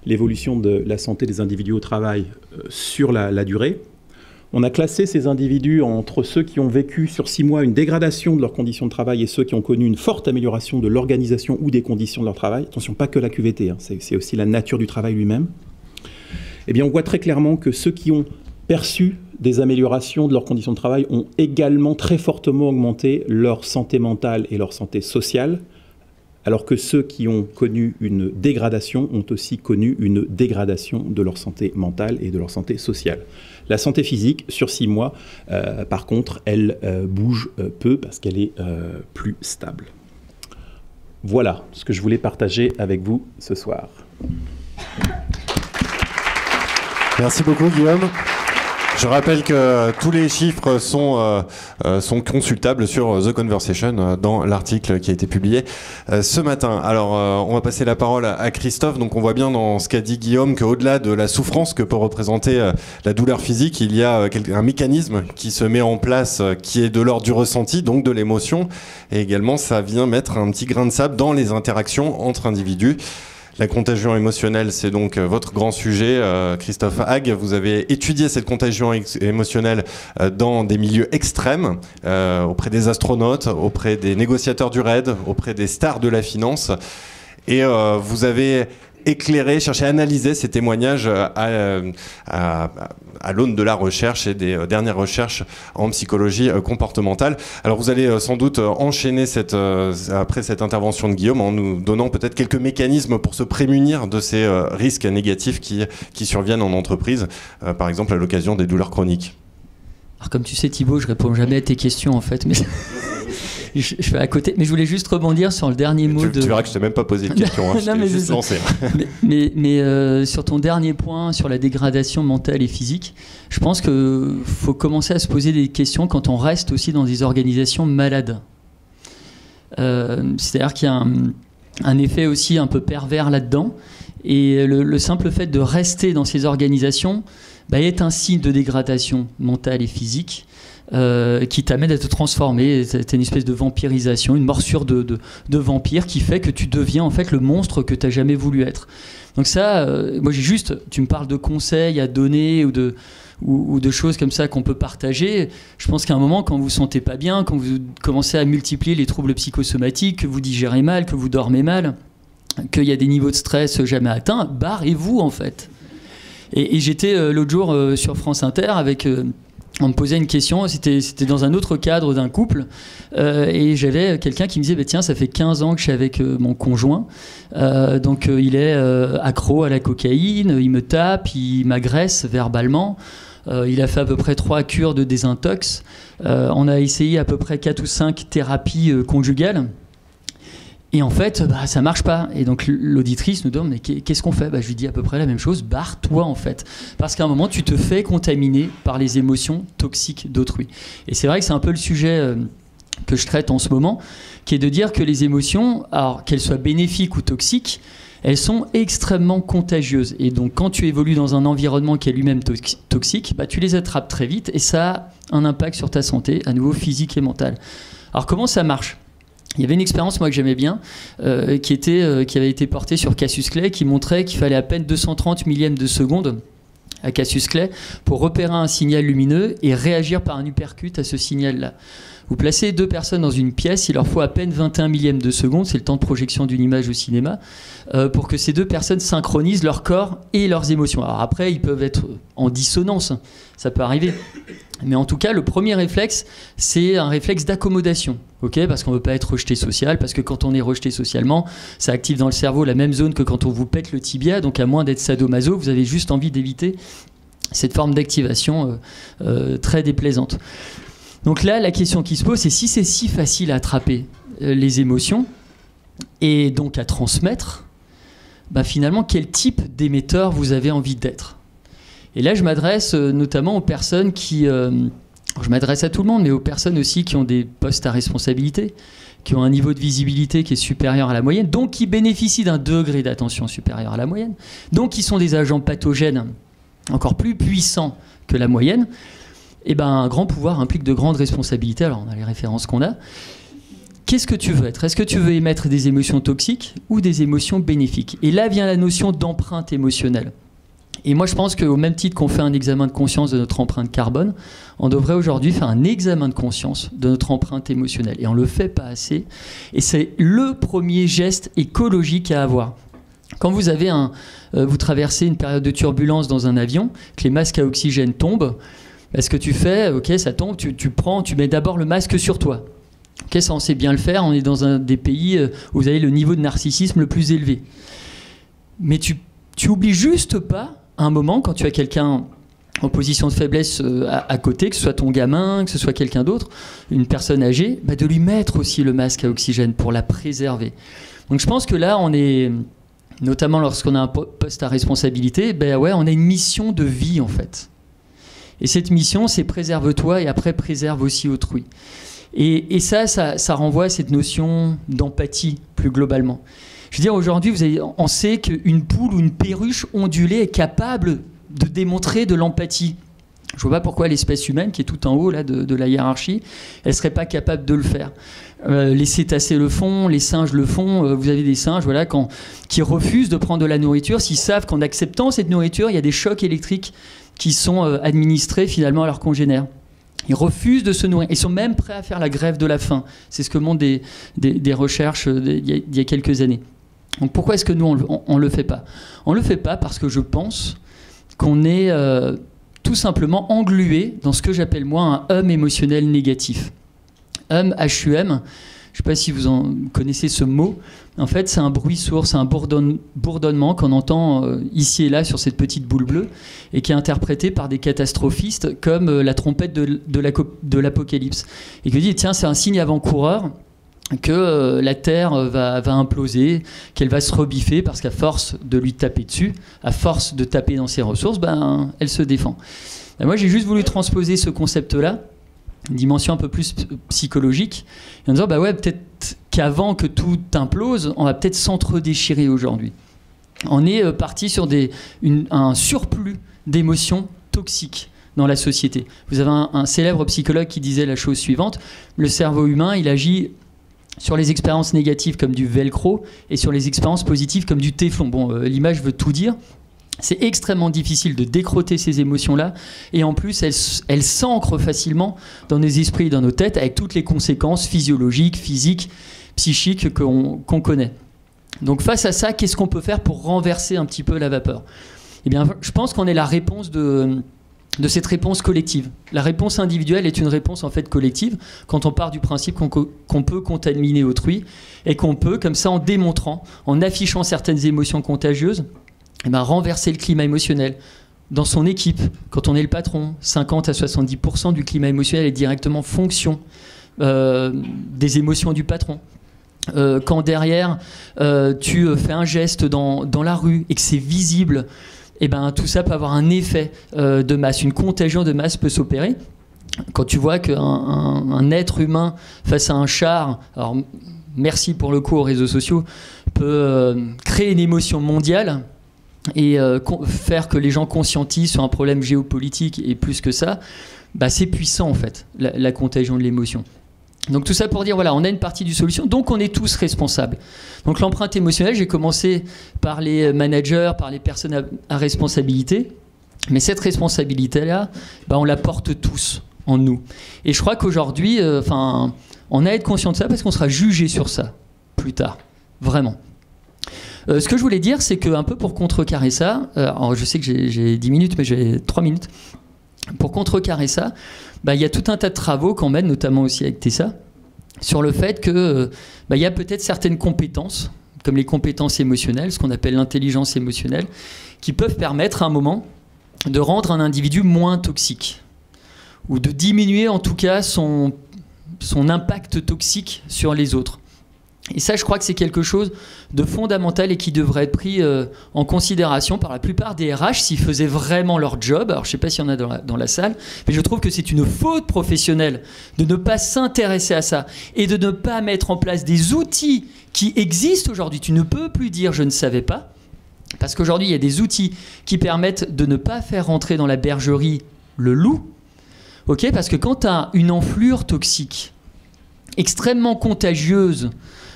l'évolution de la santé des individus au travail sur la durée, on a classé ces individus entre ceux qui ont vécu sur 6 mois une dégradation de leurs conditions de travail et ceux qui ont connu une forte amélioration de l'organisation ou des conditions de leur travail. Attention, pas que la QVT, hein, c'est aussi la nature du travail lui-même. Eh bien, on voit très clairement que ceux qui ont perçu des améliorations de leurs conditions de travail ont également très fortement augmenté leur santé mentale et leur santé sociale, alors que ceux qui ont connu une dégradation ont aussi connu une dégradation de leur santé mentale et de leur santé sociale. La santé physique, sur 6 mois, par contre, elle bouge peu parce qu'elle est plus stable. Voilà ce que je voulais partager avec vous ce soir. Merci beaucoup, Guillaume. Je rappelle que tous les chiffres sont consultables sur The Conversation dans l'article qui a été publié ce matin. Alors, on va passer la parole à Christophe. Donc, on voit bien dans ce qu'a dit Guillaume qu'au-delà de la souffrance que peut représenter la douleur physique, il y a un mécanisme qui se met en place qui est de l'ordre du ressenti, donc de l'émotion. Et également, ça vient mettre un petit grain de sable dans les interactions entre individus. La contagion émotionnelle, c'est donc votre grand sujet. Christophe Hague, vous avez étudié cette contagion émotionnelle dans des milieux extrêmes, auprès des astronautes, auprès des négociateurs du RAID, auprès des stars de la finance. Et vous avez éclairer, chercher à analyser ces témoignages à l'aune de la recherche et des dernières recherches en psychologie comportementale. Alors vous allez sans doute enchaîner après cette intervention de Guillaume en nous donnant peut-être quelques mécanismes pour se prémunir de ces risques négatifs qui surviennent en entreprise, par exemple à l'occasion des douleurs chroniques. Alors comme tu sais Thibaut, je réponds jamais à tes questions en fait, mais je fais à côté. Mais je voulais juste rebondir sur le dernier mot Tu verras que je t'ai même pas posé de question, hein, je t'ai juste lancé. mais sur ton dernier point, sur la dégradation mentale et physique, je pense qu'il faut commencer à se poser des questions quand on reste aussi dans des organisations malades. C'est-à-dire qu'il y a un effet aussi un peu pervers là-dedans. Et le simple fait de rester dans ces organisations est un signe de dégradation mentale et physique qui t'amène à te transformer. C'est une espèce de vampirisation, une morsure de vampire qui fait que tu deviens en fait le monstre que tu n'as jamais voulu être. Donc ça, moi tu me parles de conseils à donner ou de choses comme ça qu'on peut partager. Je pense qu'à un moment, quand vous vous sentez pas bien, quand vous commencez à multiplier les troubles psychosomatiques, que vous digérez mal, que vous dormez mal, qu'il y a des niveaux de stress jamais atteints, barrez-vous en fait. Et j'étais l'autre jour sur France Inter avec... on me posait une question, c'était dans un autre cadre d'un couple, et j'avais quelqu'un qui me disait tiens, ça fait 15 ans que je suis avec mon conjoint, donc il est accro à la cocaïne, il me tape, il m'agresse verbalement, il a fait à peu près 3 cures de désintox, on a essayé à peu près 4 ou 5 thérapies conjugales. Et en fait, ça marche pas. Et donc l'auditrice nous demande mais qu'est-ce qu'on fait ? Je lui dis à peu près la même chose, barre-toi en fait. Parce qu'à un moment, tu te fais contaminer par les émotions toxiques d'autrui. Et c'est vrai que c'est un peu le sujet que je traite en ce moment, qui est de dire que les émotions, alors qu'elles soient bénéfiques ou toxiques, elles sont extrêmement contagieuses. Et donc quand tu évolues dans un environnement qui est lui-même toxique, tu les attrapes très vite et ça a un impact sur ta santé, à nouveau physique et mentale. Alors comment ça marche ? Il y avait une expérience, moi, que j'aimais bien, qui avait été portée sur Cassius Clay, qui montrait qu'il fallait à peine 230 millièmes de seconde à Cassius Clay pour repérer un signal lumineux et réagir par un uppercut à ce signal-là. Vous placez 2 personnes dans une pièce, il leur faut à peine 21 millièmes de seconde, c'est le temps de projection d'une image au cinéma, pour que ces 2 personnes synchronisent leur corps et leurs émotions. Alors après, ils peuvent être en dissonance, ça peut arriver. Mais en tout cas, le premier réflexe, c'est un réflexe d'accommodation, parce qu'on ne veut pas être rejeté social, parce que quand on est rejeté socialement, ça active dans le cerveau la même zone que quand on vous pète le tibia, donc à moins d'être sadomaso, vous avez juste envie d'éviter cette forme d'activation très déplaisante. Donc là, la question qui se pose, c'est si c'est si facile à attraper les émotions, et donc à transmettre, finalement, quel type d'émetteur vous avez envie d'être ? Et là, je m'adresse notamment aux personnes qui... je m'adresse à tout le monde, mais aux personnes aussi qui ont des postes à responsabilité, qui ont un niveau de visibilité qui est supérieur à la moyenne, donc qui bénéficient d'un degré d'attention supérieur à la moyenne, donc qui sont des agents pathogènes encore plus puissants que la moyenne. Et un grand pouvoir implique de grandes responsabilités. Alors, on a les références qu'on a. Qu'est-ce que tu veux être ? Est-ce que tu veux émettre des émotions toxiques ou des émotions bénéfiques ? Et là vient la notion d'empreinte émotionnelle. Et moi, je pense qu'au même titre qu'on fait un examen de conscience de notre empreinte carbone, on devrait aujourd'hui faire un examen de conscience de notre empreinte émotionnelle. Et on ne le fait pas assez. Et c'est le premier geste écologique à avoir. Quand vous avez vous traversez une période de turbulence dans un avion, que les masques à oxygène tombent, ce que tu fais, ça tombe, tu mets d'abord le masque sur toi. Ça, on sait bien le faire. On est dans un des pays où vous avez le niveau de narcissisme le plus élevé. Mais tu oublies juste pas, à un moment, quand tu as quelqu'un en position de faiblesse à côté, que ce soit ton gamin, que ce soit quelqu'un d'autre, une personne âgée, de lui mettre aussi le masque à oxygène pour la préserver. Donc je pense que là, on est notamment lorsqu'on a un poste à responsabilité, ben ouais, on a une mission de vie en fait. Et cette mission, c'est préserve-toi et après préserve aussi autrui. Et ça renvoie à cette notion d'empathie plus globalement. Je veux dire, aujourd'hui, on sait qu'une poule ou une perruche ondulée est capable de démontrer de l'empathie. Je ne vois pas pourquoi l'espèce humaine, qui est tout en haut là, de la hiérarchie, elle ne serait pas capable de le faire. Les cétacés le font, les singes le font. Vous avez des singes voilà, qui refusent de prendre de la nourriture s'ils savent qu'en acceptant cette nourriture, il y a des chocs électriques qui sont administrés finalement à leurs congénères. Ils refusent de se nourrir. Ils sont même prêts à faire la grève de la faim. C'est ce que montrent des recherches il y a quelques années. Donc pourquoi est-ce que nous, on ne le fait pas ? On ne le fait pas parce que je pense qu'on est tout simplement englué dans ce que j'appelle moi un hum émotionnel négatif. Hum, H-U-M, je ne sais pas si vous en connaissez ce mot. En fait, c'est un bruit sourd, c'est un bourdonnement qu'on entend ici et là sur cette petite boule bleue et qui est interprété par des catastrophistes comme la trompette de l'Apocalypse. Et qui dit, tiens, c'est un signe avant-coureur que la Terre va imploser, qu'elle va se rebiffer parce qu'à force de lui taper dessus, à force de taper dans ses ressources, ben, elle se défend. Et moi, j'ai juste voulu transposer ce concept-là, une dimension un peu plus psychologique, en disant, bah ouais, peut-être qu'avant que tout implose, on va peut-être s'entre-déchirer aujourd'hui. On est parti sur un surplus d'émotions toxiques dans la société. Vous avez un célèbre psychologue qui disait la chose suivante, le cerveau humain, il agit sur les expériences négatives comme du velcro et sur les expériences positives comme du téflon. Bon, l'image veut tout dire. C'est extrêmement difficile de décroter ces émotions-là et en plus, elles s'ancrent facilement dans nos esprits et dans nos têtes avec toutes les conséquences physiologiques, physiques, psychiques qu'on connaît. Donc face à ça, qu'est-ce qu'on peut faire pour renverser un petit peu la vapeur ? Eh bien, je pense qu'on est la réponse de cette réponse collective. La réponse individuelle est une réponse en fait collective quand on part du principe qu'on peut contaminer autrui et qu'on peut, comme ça, en démontrant, en affichant certaines émotions contagieuses, eh ben, renverser le climat émotionnel. Dans son équipe, quand on est le patron, 50 à 70% du climat émotionnel est directement fonction des émotions du patron. Quand derrière, tu fais un geste dans la rue et que c'est visible, eh ben, tout ça peut avoir un effet de masse. Une contagion de masse peut s'opérer. Quand tu vois qu'un être humain face à un char, alors merci pour le coup aux réseaux sociaux, peut créer une émotion mondiale et faire que les gens conscientisent sur un problème géopolitique et plus que ça, bah, c'est puissant en fait, la contagion de l'émotion. Donc tout ça pour dire, voilà, on a une partie du solution, donc on est tous responsables. Donc l'empreinte émotionnelle, j'ai commencé par les managers, par les personnes à responsabilité, mais cette responsabilité-là, bah, on la porte tous en nous. Et je crois qu'aujourd'hui, on a à être conscient de ça parce qu'on sera jugé sur ça plus tard, vraiment. Ce que je voulais dire, c'est qu'un peu pour contrecarrer ça, alors je sais que j'ai 10 minutes, mais j'ai 3 minutes, pour contrecarrer ça, bah, y a tout un tas de travaux qu'on mène, notamment aussi avec Tessa, sur le fait que y a peut-être certaines compétences, comme les compétences émotionnelles, ce qu'on appelle l'intelligence émotionnelle, qui peuvent permettre à un moment de rendre un individu moins toxique, ou de diminuer en tout cas son impact toxique sur les autres. Et ça, je crois que c'est quelque chose de fondamental et qui devrait être pris en considération par la plupart des RH s'ils faisaient vraiment leur job. Alors, je ne sais pas s'il y en a dans la salle, mais je trouve que c'est une faute professionnelle de ne pas s'intéresser à ça et de ne pas mettre en place des outils qui existent aujourd'hui. Tu ne peux plus dire « je ne savais pas », parce qu'aujourd'hui, il y a des outils qui permettent de ne pas faire rentrer dans la bergerie le loup. Okay, parce que quand tu as une enflure toxique extrêmement contagieuse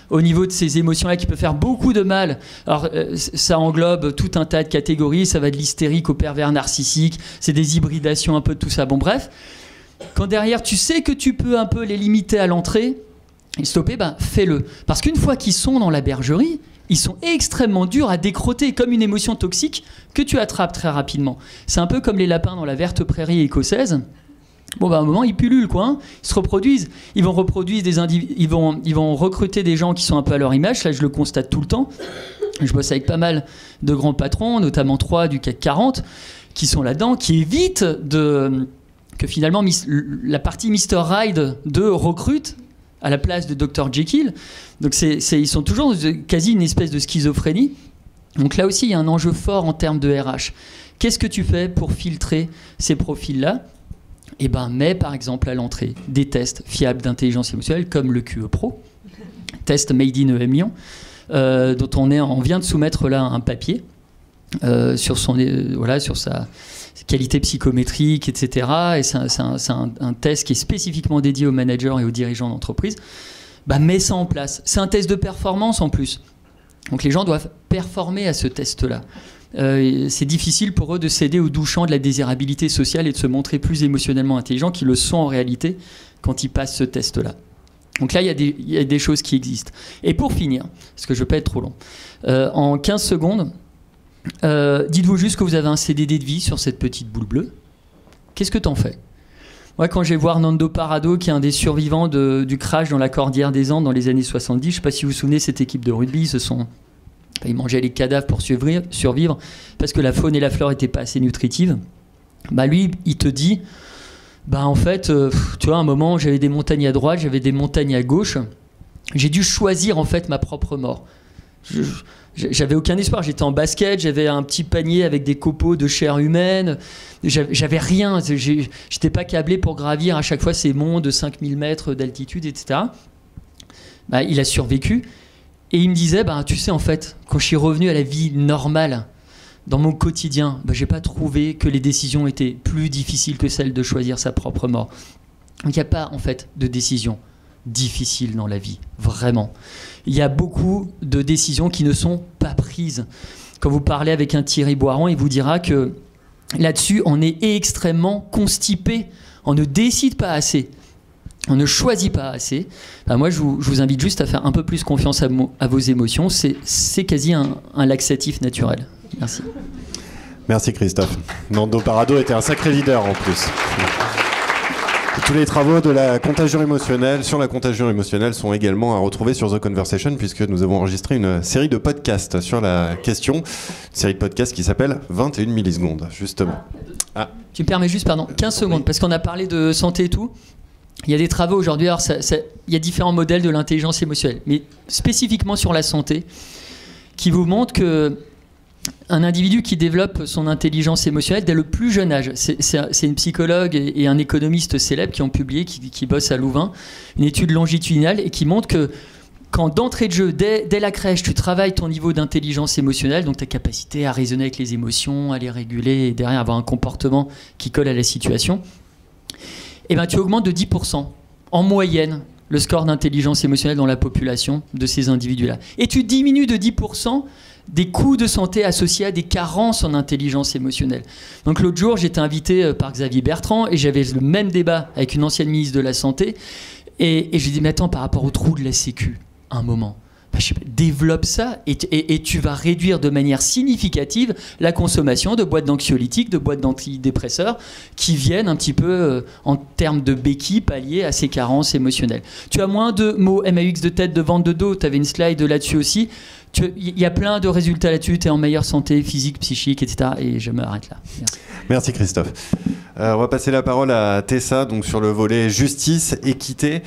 au niveau de ces émotions-là qui peut faire beaucoup de mal. Alors, ça englobe tout un tas de catégories, ça va de l'hystérique au pervers narcissique, c'est des hybridations un peu de tout ça. Bon, bref, quand derrière, tu sais que tu peux un peu les limiter à l'entrée et stopper, ben, fais-le. Parce qu'une fois qu'ils sont dans la bergerie, ils sont extrêmement durs à décroter, comme une émotion toxique que tu attrapes très rapidement. C'est un peu comme les lapins dans la verte prairie écossaise. Bon, bah, à un moment, ils pullulent, quoi. Hein. Ils se reproduisent. Ils vont recruter des gens qui sont un peu à leur image. Là, je le constate tout le temps. Je bosse avec pas mal de grands patrons, notamment 3 du CAC 40, qui sont là-dedans, qui évitent que finalement la partie Mr. Hyde recrute à la place de Dr. Jekyll. Donc, ils sont toujours quasi une espèce de schizophrénie. Donc là aussi, il y a un enjeu fort en termes de RH. Qu'est-ce que tu fais pour filtrer ces profils-là ? Eh bien, mets par exemple à l'entrée des tests fiables d'intelligence émotionnelle comme le QE Pro, test Made in EM Lyon, dont on vient de soumettre là un papier sur sa qualité psychométrique, etc. Et c'est un test qui est spécifiquement dédié aux managers et aux dirigeants d'entreprise. Mets ça en place. C'est un test de performance en plus. Donc les gens doivent performer à ce test-là. C'est difficile pour eux de céder au doux chant de la désirabilité sociale et de se montrer plus émotionnellement intelligents qu'ils le sont en réalité quand ils passent ce test-là. Donc là, il y a des choses qui existent. Et pour finir, parce que je ne veux pas être trop long, en 15 secondes, dites-vous juste que vous avez un CDD de vie sur cette petite boule bleue. Qu'est-ce que tu en fais ? Moi, quand je vais voir Nando Parado, qui est un des survivants du crash dans la Cordillère des Andes dans les années 70, je ne sais pas si vous vous souvenez, cette équipe de rugby, ils mangeaient les cadavres pour survivre parce que la faune et la flore n'étaient pas assez nutritives. Lui, il te dit, en fait, tu vois, à un moment, j'avais des montagnes à droite, j'avais des montagnes à gauche. J'ai dû choisir, en fait, ma propre mort. J'avais aucun espoir. J'étais en basket, j'avais un petit panier avec des copeaux de chair humaine. J'avais rien. J'étais pas câblé pour gravir à chaque fois ces monts de 5000 mètres d'altitude, etc. Il a survécu. Et il me disait, tu sais, en fait, quand je suis revenu à la vie normale, dans mon quotidien, j'ai pas trouvé que les décisions étaient plus difficiles que celle de choisir sa propre mort. Donc il n'y a pas, en fait, de décisions difficiles dans la vie, vraiment. Il y a beaucoup de décisions qui ne sont pas prises. Quand vous parlez avec un Thierry Boiron, il vous dira que là-dessus, on est extrêmement constipé. On ne décide pas assez. On ne choisit pas assez. Moi, je vous invite juste à faire un peu plus confiance à vos émotions. C'est quasi un laxatif naturel. Merci. Merci Christophe. Nando Parado était un sacré leader en plus. Tous les travaux de la contagion émotionnelle, sur la contagion émotionnelle, sont également à retrouver sur The Conversation, puisque nous avons enregistré une série de podcasts sur la question, une série de podcasts qui s'appelle 21 millisecondes, justement. Tu me permets juste, 15 secondes, parce qu'on a parlé de santé et tout. Il y a des travaux aujourd'hui, alors il y a différents modèles de l'intelligence émotionnelle, mais spécifiquement sur la santé, qui vous montrent que un individu qui développe son intelligence émotionnelle dès le plus jeune âge, c'est une psychologue et un économiste célèbre qui ont publié, qui bossent à Louvain, une étude longitudinale et qui montre que quand d'entrée de jeu, dès la crèche, tu travailles ton niveau d'intelligence émotionnelle, donc ta capacité à raisonner avec les émotions, à les réguler et derrière avoir un comportement qui colle à la situation, tu augmentes de 10% en moyenne le score d'intelligence émotionnelle dans la population de ces individus-là. Et tu diminues de 10% des coûts de santé associés à des carences en intelligence émotionnelle. Donc l'autre jour, j'étais invité par Xavier Bertrand et j'avais le même débat avec une ancienne ministre de la Santé. Et je lui ai dit, mais attends, par rapport au trou de la Sécu, un moment, développe ça et tu vas réduire de manière significative la consommation de boîtes d'anxiolytiques, de boîtes d'antidépresseurs qui viennent un petit peu en termes de béquilles pallier à ces carences émotionnelles. Tu as moins de mots MAUX de tête, de ventre, de dos, tu avais une slide là-dessus aussi. Il y a plein de résultats là-dessus, tu es en meilleure santé physique, psychique, etc. Et je m'arrête là. Merci Christophe. On va passer la parole à Tessa, donc sur le volet justice, équité,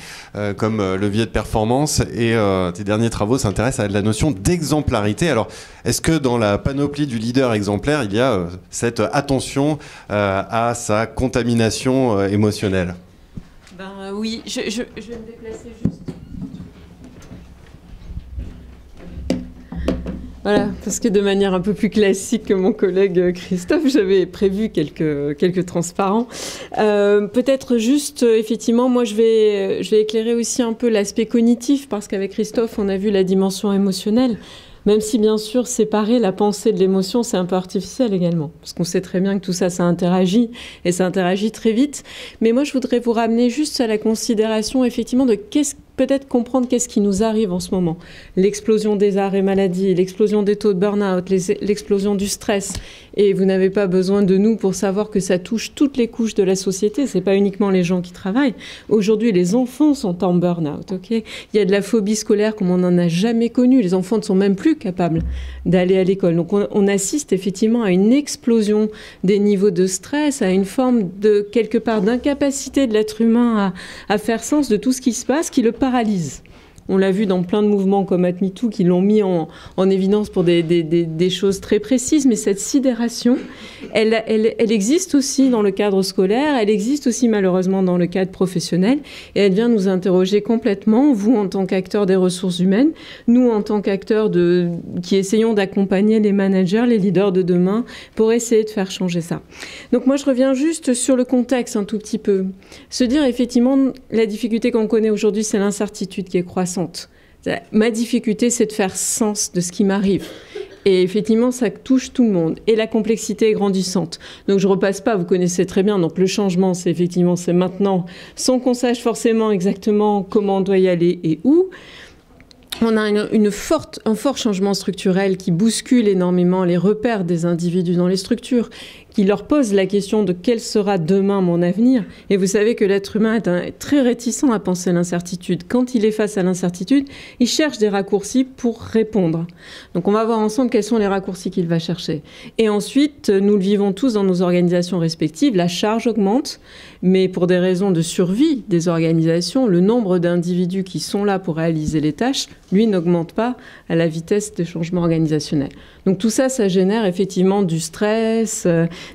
comme levier de performance. Et tes derniers travaux s'intéressent à la notion d'exemplarité. Alors, est-ce que dans la panoplie du leader exemplaire, il y a cette attention à sa contamination émotionnelle ? Oui, je vais me déplacer juste. Voilà, parce que de manière un peu plus classique que mon collègue Christophe, j'avais prévu quelques transparents. Peut-être juste, effectivement, moi je vais éclairer aussi un peu l'aspect cognitif, parce qu'avec Christophe, on a vu la dimension émotionnelle. Même si, bien sûr, séparer la pensée de l'émotion, c'est un peu artificiel également. Parce qu'on sait très bien que tout ça, ça interagit, et ça interagit très vite. Mais moi, je voudrais vous ramener juste à la considération, effectivement, de peut-être comprendre qu'est-ce qui nous arrive en ce moment. L'explosion des arrêts maladie, l'explosion des taux de burn-out, l'explosion du stress. Et vous n'avez pas besoin de nous pour savoir que ça touche toutes les couches de la société. C'est pas uniquement les gens qui travaillent. Aujourd'hui, les enfants sont en burn-out. Okay, il y a de la phobie scolaire comme on n'en a jamais connu. Les enfants ne sont même plus capables d'aller à l'école. Donc on assiste effectivement à une explosion des niveaux de stress, à une forme de, quelque part, d'incapacité de l'être humain à faire sens de tout ce qui se passe, qui le paralyse. On l'a vu dans plein de mouvements comme @MeToo qui l'ont mis en évidence pour des choses très précises, mais cette sidération, elle existe aussi dans le cadre scolaire, elle existe aussi malheureusement dans le cadre professionnel, et elle vient nous interroger complètement, vous en tant qu'acteurs des ressources humaines, nous en tant qu'acteurs qui essayons d'accompagner les managers, les leaders de demain, pour essayer de faire changer ça. Donc moi je reviens juste sur le contexte un tout petit peu. Se dire effectivement, la difficulté qu'on connaît aujourd'hui, c'est l'incertitude qui est croissante. Ma difficulté, c'est de faire sens de ce qui m'arrive. Et effectivement, ça touche tout le monde. Et la complexité est grandissante. Donc je repasse pas, vous connaissez très bien. Donc le changement, c'est maintenant, sans qu'on sache forcément exactement comment on doit y aller et où. On a un fort changement structurel qui bouscule énormément les repères des individus dans les structures, qui leur pose la question de quel sera demain mon avenir. Et vous savez que l'être humain est très réticent à penser l'incertitude. Quand il est face à l'incertitude, il cherche des raccourcis pour répondre. Donc on va voir ensemble quels sont les raccourcis qu'il va chercher. Et ensuite, nous le vivons tous dans nos organisations respectives, la charge augmente, mais pour des raisons de survie des organisations, le nombre d'individus qui sont là pour réaliser les tâches, lui, n'augmente pas à la vitesse des changements organisationnels. Donc tout ça, ça génère effectivement du stress,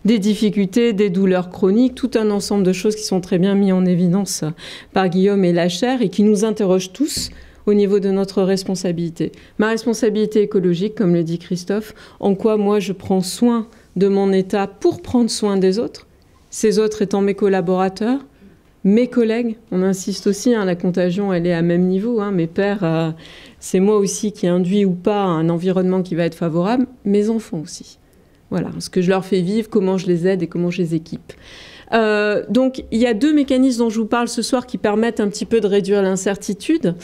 des difficultés, des douleurs chroniques, tout un ensemble de choses qui sont très bien mis en évidence par Guillaume et Lacher et qui nous interrogent tous au niveau de notre responsabilité. Ma responsabilité écologique, comme le dit Christophe, en quoi moi je prends soin de mon état pour prendre soin des autres, ces autres étant mes collaborateurs, mes collègues. On insiste aussi, la contagion, elle est à même niveau. Mes pairs, c'est moi aussi qui induis ou pas un environnement qui va être favorable, mes enfants aussi. Voilà, ce que je leur fais vivre, comment je les aide et comment je les équipe. Donc, il y a 2 mécanismes dont je vous parle ce soir qui permettent un petit peu de réduire l'incertitude.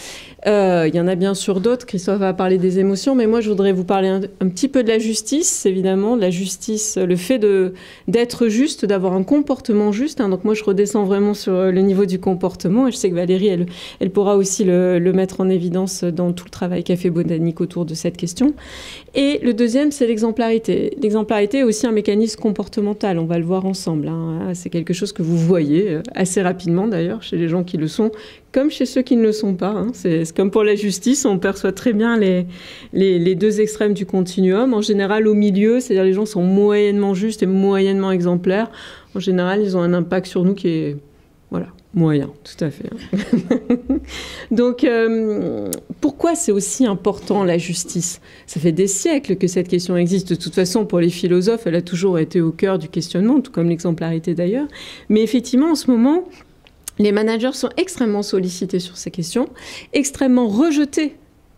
Il y en a bien sûr d'autres. Christophe va parler des émotions, mais moi, je voudrais vous parler un petit peu de la justice, évidemment. La justice, le fait d'être juste, d'avoir un comportement juste. Donc, moi, je redescends vraiment sur le niveau du comportement. Et je sais que Valérie, elle pourra aussi le mettre en évidence dans tout le travail qu'a fait Botanique autour de cette question. Et le deuxième, c'est l'exemplarité. L'exemplarité est aussi un mécanisme comportemental. On va le voir ensemble. C'est quelque chose que vous voyez assez rapidement, d'ailleurs, chez les gens qui le sont, comme chez ceux qui ne le sont pas. C'est comme pour la justice, on perçoit très bien les 2 extrêmes du continuum. En général, au milieu, c'est-à-dire les gens sont moyennement justes et moyennement exemplaires. En général, ils ont un impact sur nous qui est, moyen, tout à fait. Donc, pourquoi c'est aussi important, la justice? Ça fait des siècles que cette question existe. De toute façon, pour les philosophes, elle a toujours été au cœur du questionnement, tout comme l'exemplarité d'ailleurs. Mais effectivement, en ce moment, les managers sont extrêmement sollicités sur ces questions, extrêmement rejetés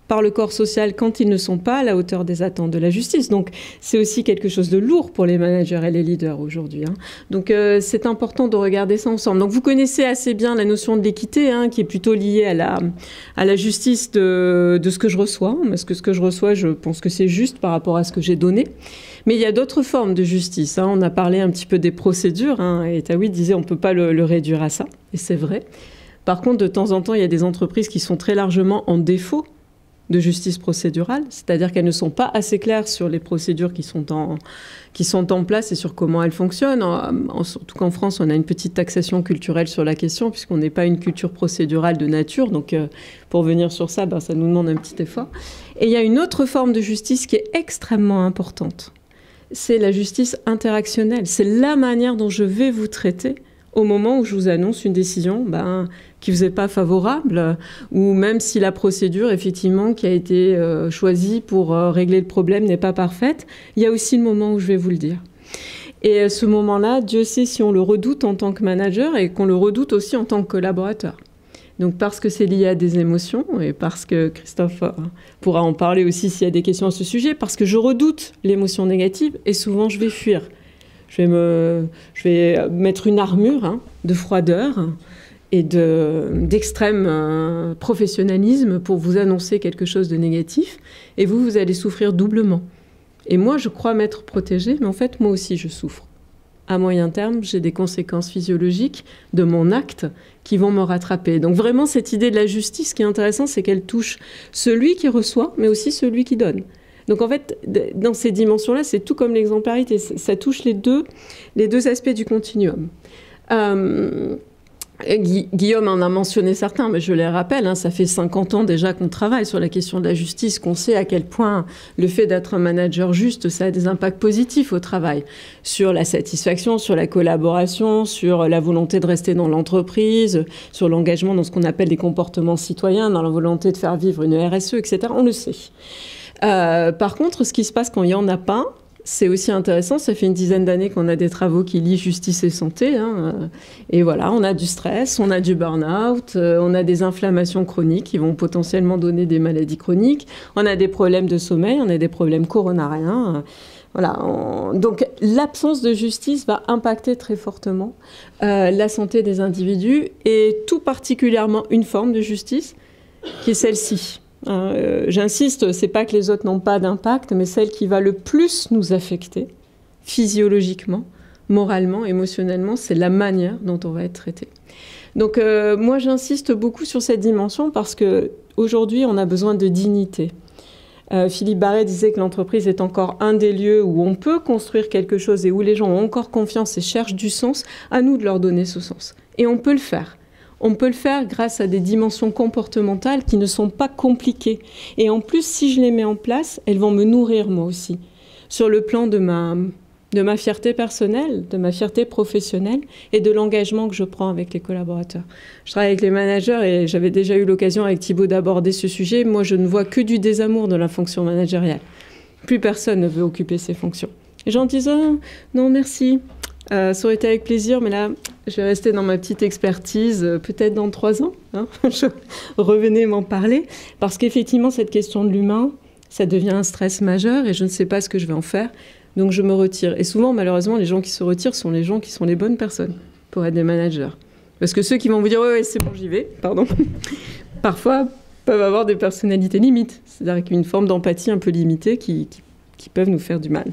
par le corps social quand ils ne sont pas à la hauteur des attentes de la justice. Donc, c'est aussi quelque chose de lourd pour les managers et les leaders aujourd'hui. Donc, c'est important de regarder ça ensemble. Donc, vous connaissez assez bien la notion de l'équité, qui est plutôt liée à la justice de ce que je reçois. Parce que ce que je reçois, je pense que c'est juste par rapport à ce que j'ai donné. Mais il y a d'autres formes de justice. On a parlé un petit peu des procédures. Et Taouid disait on ne peut pas le réduire à ça. Et c'est vrai. Par contre, de temps en temps, il y a des entreprises qui sont très largement en défaut de justice procédurale, c'est-à-dire qu'elles ne sont pas assez claires sur les procédures qui sont en place et sur comment elles fonctionnent. Surtout qu'en France, on a une petite taxation culturelle sur la question, puisqu'on n'est pas une culture procédurale de nature. Donc, pour venir sur ça, ça nous demande un petit effort. Et il y a une autre forme de justice qui est extrêmement importante. C'est la justice interactionnelle. C'est la manière dont je vais vous traiter au moment où je vous annonce une décision qui ne vous est pas favorable, ou même si la procédure, effectivement, qui a été choisie pour régler le problème n'est pas parfaite, il y a aussi le moment où je vais vous le dire. Et ce moment-là, Dieu sait si on le redoute en tant que manager et qu'on le redoute aussi en tant que collaborateur. Donc parce que c'est lié à des émotions, et parce que Christophe pourra en parler aussi s'il y a des questions à ce sujet, parce que je redoute l'émotion négative et souvent je vais fuir. Je vais mettre une armure de froideur et d'extrême professionnalisme pour vous annoncer quelque chose de négatif. Et vous allez souffrir doublement. Et moi, je crois m'être protégée, mais en fait, moi aussi, je souffre. À moyen terme, j'ai des conséquences physiologiques de mon acte qui vont me rattraper. Donc vraiment, cette idée de la justice, ce qui est intéressant, c'est qu'elle touche celui qui reçoit, mais aussi celui qui donne. Donc en fait, dans ces dimensions-là, c'est tout comme l'exemplarité. Ça touche les deux aspects du continuum. Guillaume en a mentionné certains, mais je les rappelle, hein, ça fait 50 ans déjà qu'on travaille sur la question de la justice, qu'on sait à quel point le fait d'être un manager juste, ça a des impacts positifs au travail, sur la satisfaction, sur la collaboration, sur la volonté de rester dans l'entreprise, sur l'engagement dans ce qu'on appelle des comportements citoyens, dans la volonté de faire vivre une RSE, etc. On le sait. Par contre, ce qui se passe quand il n'y en a pas, c'est aussi intéressant, ça fait une dizaine d'années qu'on a des travaux qui lient justice et santé. Hein, et voilà, on a du stress, on a du burn-out, on a des inflammations chroniques qui vont potentiellement donner des maladies chroniques, on a des problèmes de sommeil, on a des problèmes coronariens. Voilà, donc l'absence de justice va impacter très fortement la santé des individus et tout particulièrement une forme de justice qui est celle-ci. J'insiste, c'est pas que les autres n'ont pas d'impact, mais celle qui va le plus nous affecter, physiologiquement, moralement, émotionnellement, c'est la manière dont on va être traité. Donc moi j'insiste beaucoup sur cette dimension parce qu'aujourd'hui on a besoin de dignité. Philippe Barret disait que l'entreprise est encore un des lieux où on peut construire quelque chose et où les gens ont encore confiance et cherchent du sens. À nous de leur donner ce sens. Et on peut le faire. On peut le faire grâce à des dimensions comportementales qui ne sont pas compliquées. Et en plus, si je les mets en place, elles vont me nourrir moi aussi. Sur le plan de ma fierté personnelle, de ma fierté professionnelle et de l'engagement que je prends avec les collaborateurs. Je travaille avec les managers et j'avais déjà eu l'occasion avec Thibaut d'aborder ce sujet. Moi, je ne vois que du désamour de la fonction managériale. Plus personne ne veut occuper ces fonctions. Les gens disent « Oh, non, merci ». Ça aurait été avec plaisir, mais là, je vais rester dans ma petite expertise, peut-être dans 3 ans. Hein, revenez m'en parler. Parce qu'effectivement, cette question de l'humain, ça devient un stress majeur et je ne sais pas ce que je vais en faire. Donc, je me retire. Et souvent, malheureusement, les gens qui se retirent sont les gens qui sont les bonnes personnes pour être des managers. Parce que ceux qui vont vous dire « Ouais, c'est bon, j'y vais », pardon, parfois peuvent avoir des personnalités limites. C'est-à-dire qu'une forme d'empathie un peu limitée qui peuvent nous faire du mal.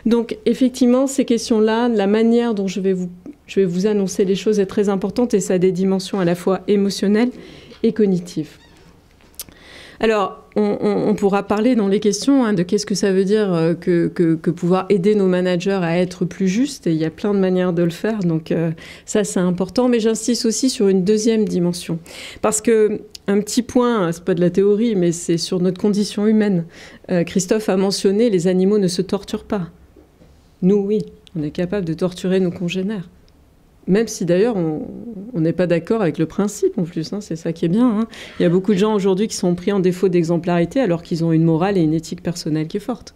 Donc, effectivement, ces questions-là, la manière dont je vais vous annoncer les choses est très importante et ça a des dimensions à la fois émotionnelles et cognitives. Alors, on pourra parler dans les questions de qu'est-ce que ça veut dire que pouvoir aider nos managers à être plus justes, et il y a plein de manières de le faire, donc ça c'est important, mais j'insiste aussi sur une deuxième dimension. Parce que un petit point, c'est pas de la théorie, mais c'est sur notre condition humaine. Christophe a mentionné, les animaux ne se torturent pas. Nous, oui, on est capable de torturer nos congénères. Même si d'ailleurs, on n'est pas d'accord avec le principe en plus, hein, c'est ça qui est bien. Hein. Il y a beaucoup de gens aujourd'hui qui sont pris en défaut d'exemplarité alors qu'ils ont une morale et une éthique personnelle qui est forte.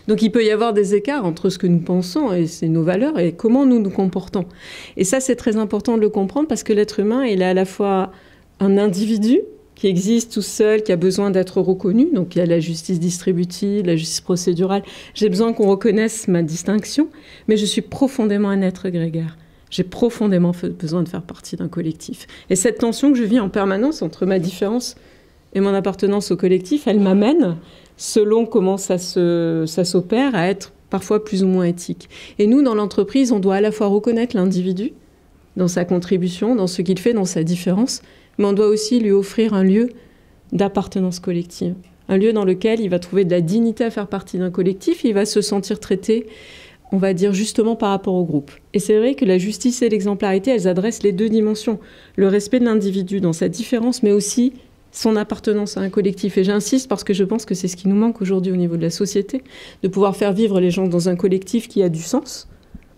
Donc il peut y avoir des écarts entre ce que nous pensons et c'est nos valeurs et comment nous nous comportons. Et ça, c'est très important de le comprendre parce que l'être humain, il est à la fois un individu qui existe tout seul, qui a besoin d'être reconnu. Donc il y a la justice distributive, la justice procédurale. J'ai besoin qu'on reconnaisse ma distinction, mais je suis profondément un être grégaire. J'ai profondément besoin de faire partie d'un collectif. Et cette tension que je vis en permanence entre ma différence et mon appartenance au collectif, elle m'amène, selon comment ça s'opère, à être parfois plus ou moins éthique. Et nous, dans l'entreprise, on doit à la fois reconnaître l'individu dans sa contribution, dans ce qu'il fait, dans sa différence, mais on doit aussi lui offrir un lieu d'appartenance collective. Un lieu dans lequel il va trouver de la dignité à faire partie d'un collectif, et il va se sentir traité, on va dire justement par rapport au groupe. Et c'est vrai que la justice et l'exemplarité, elles adressent les deux dimensions. Le respect de l'individu dans sa différence, mais aussi son appartenance à un collectif. Et j'insiste parce que je pense que c'est ce qui nous manque aujourd'hui au niveau de la société, de pouvoir faire vivre les gens dans un collectif qui a du sens,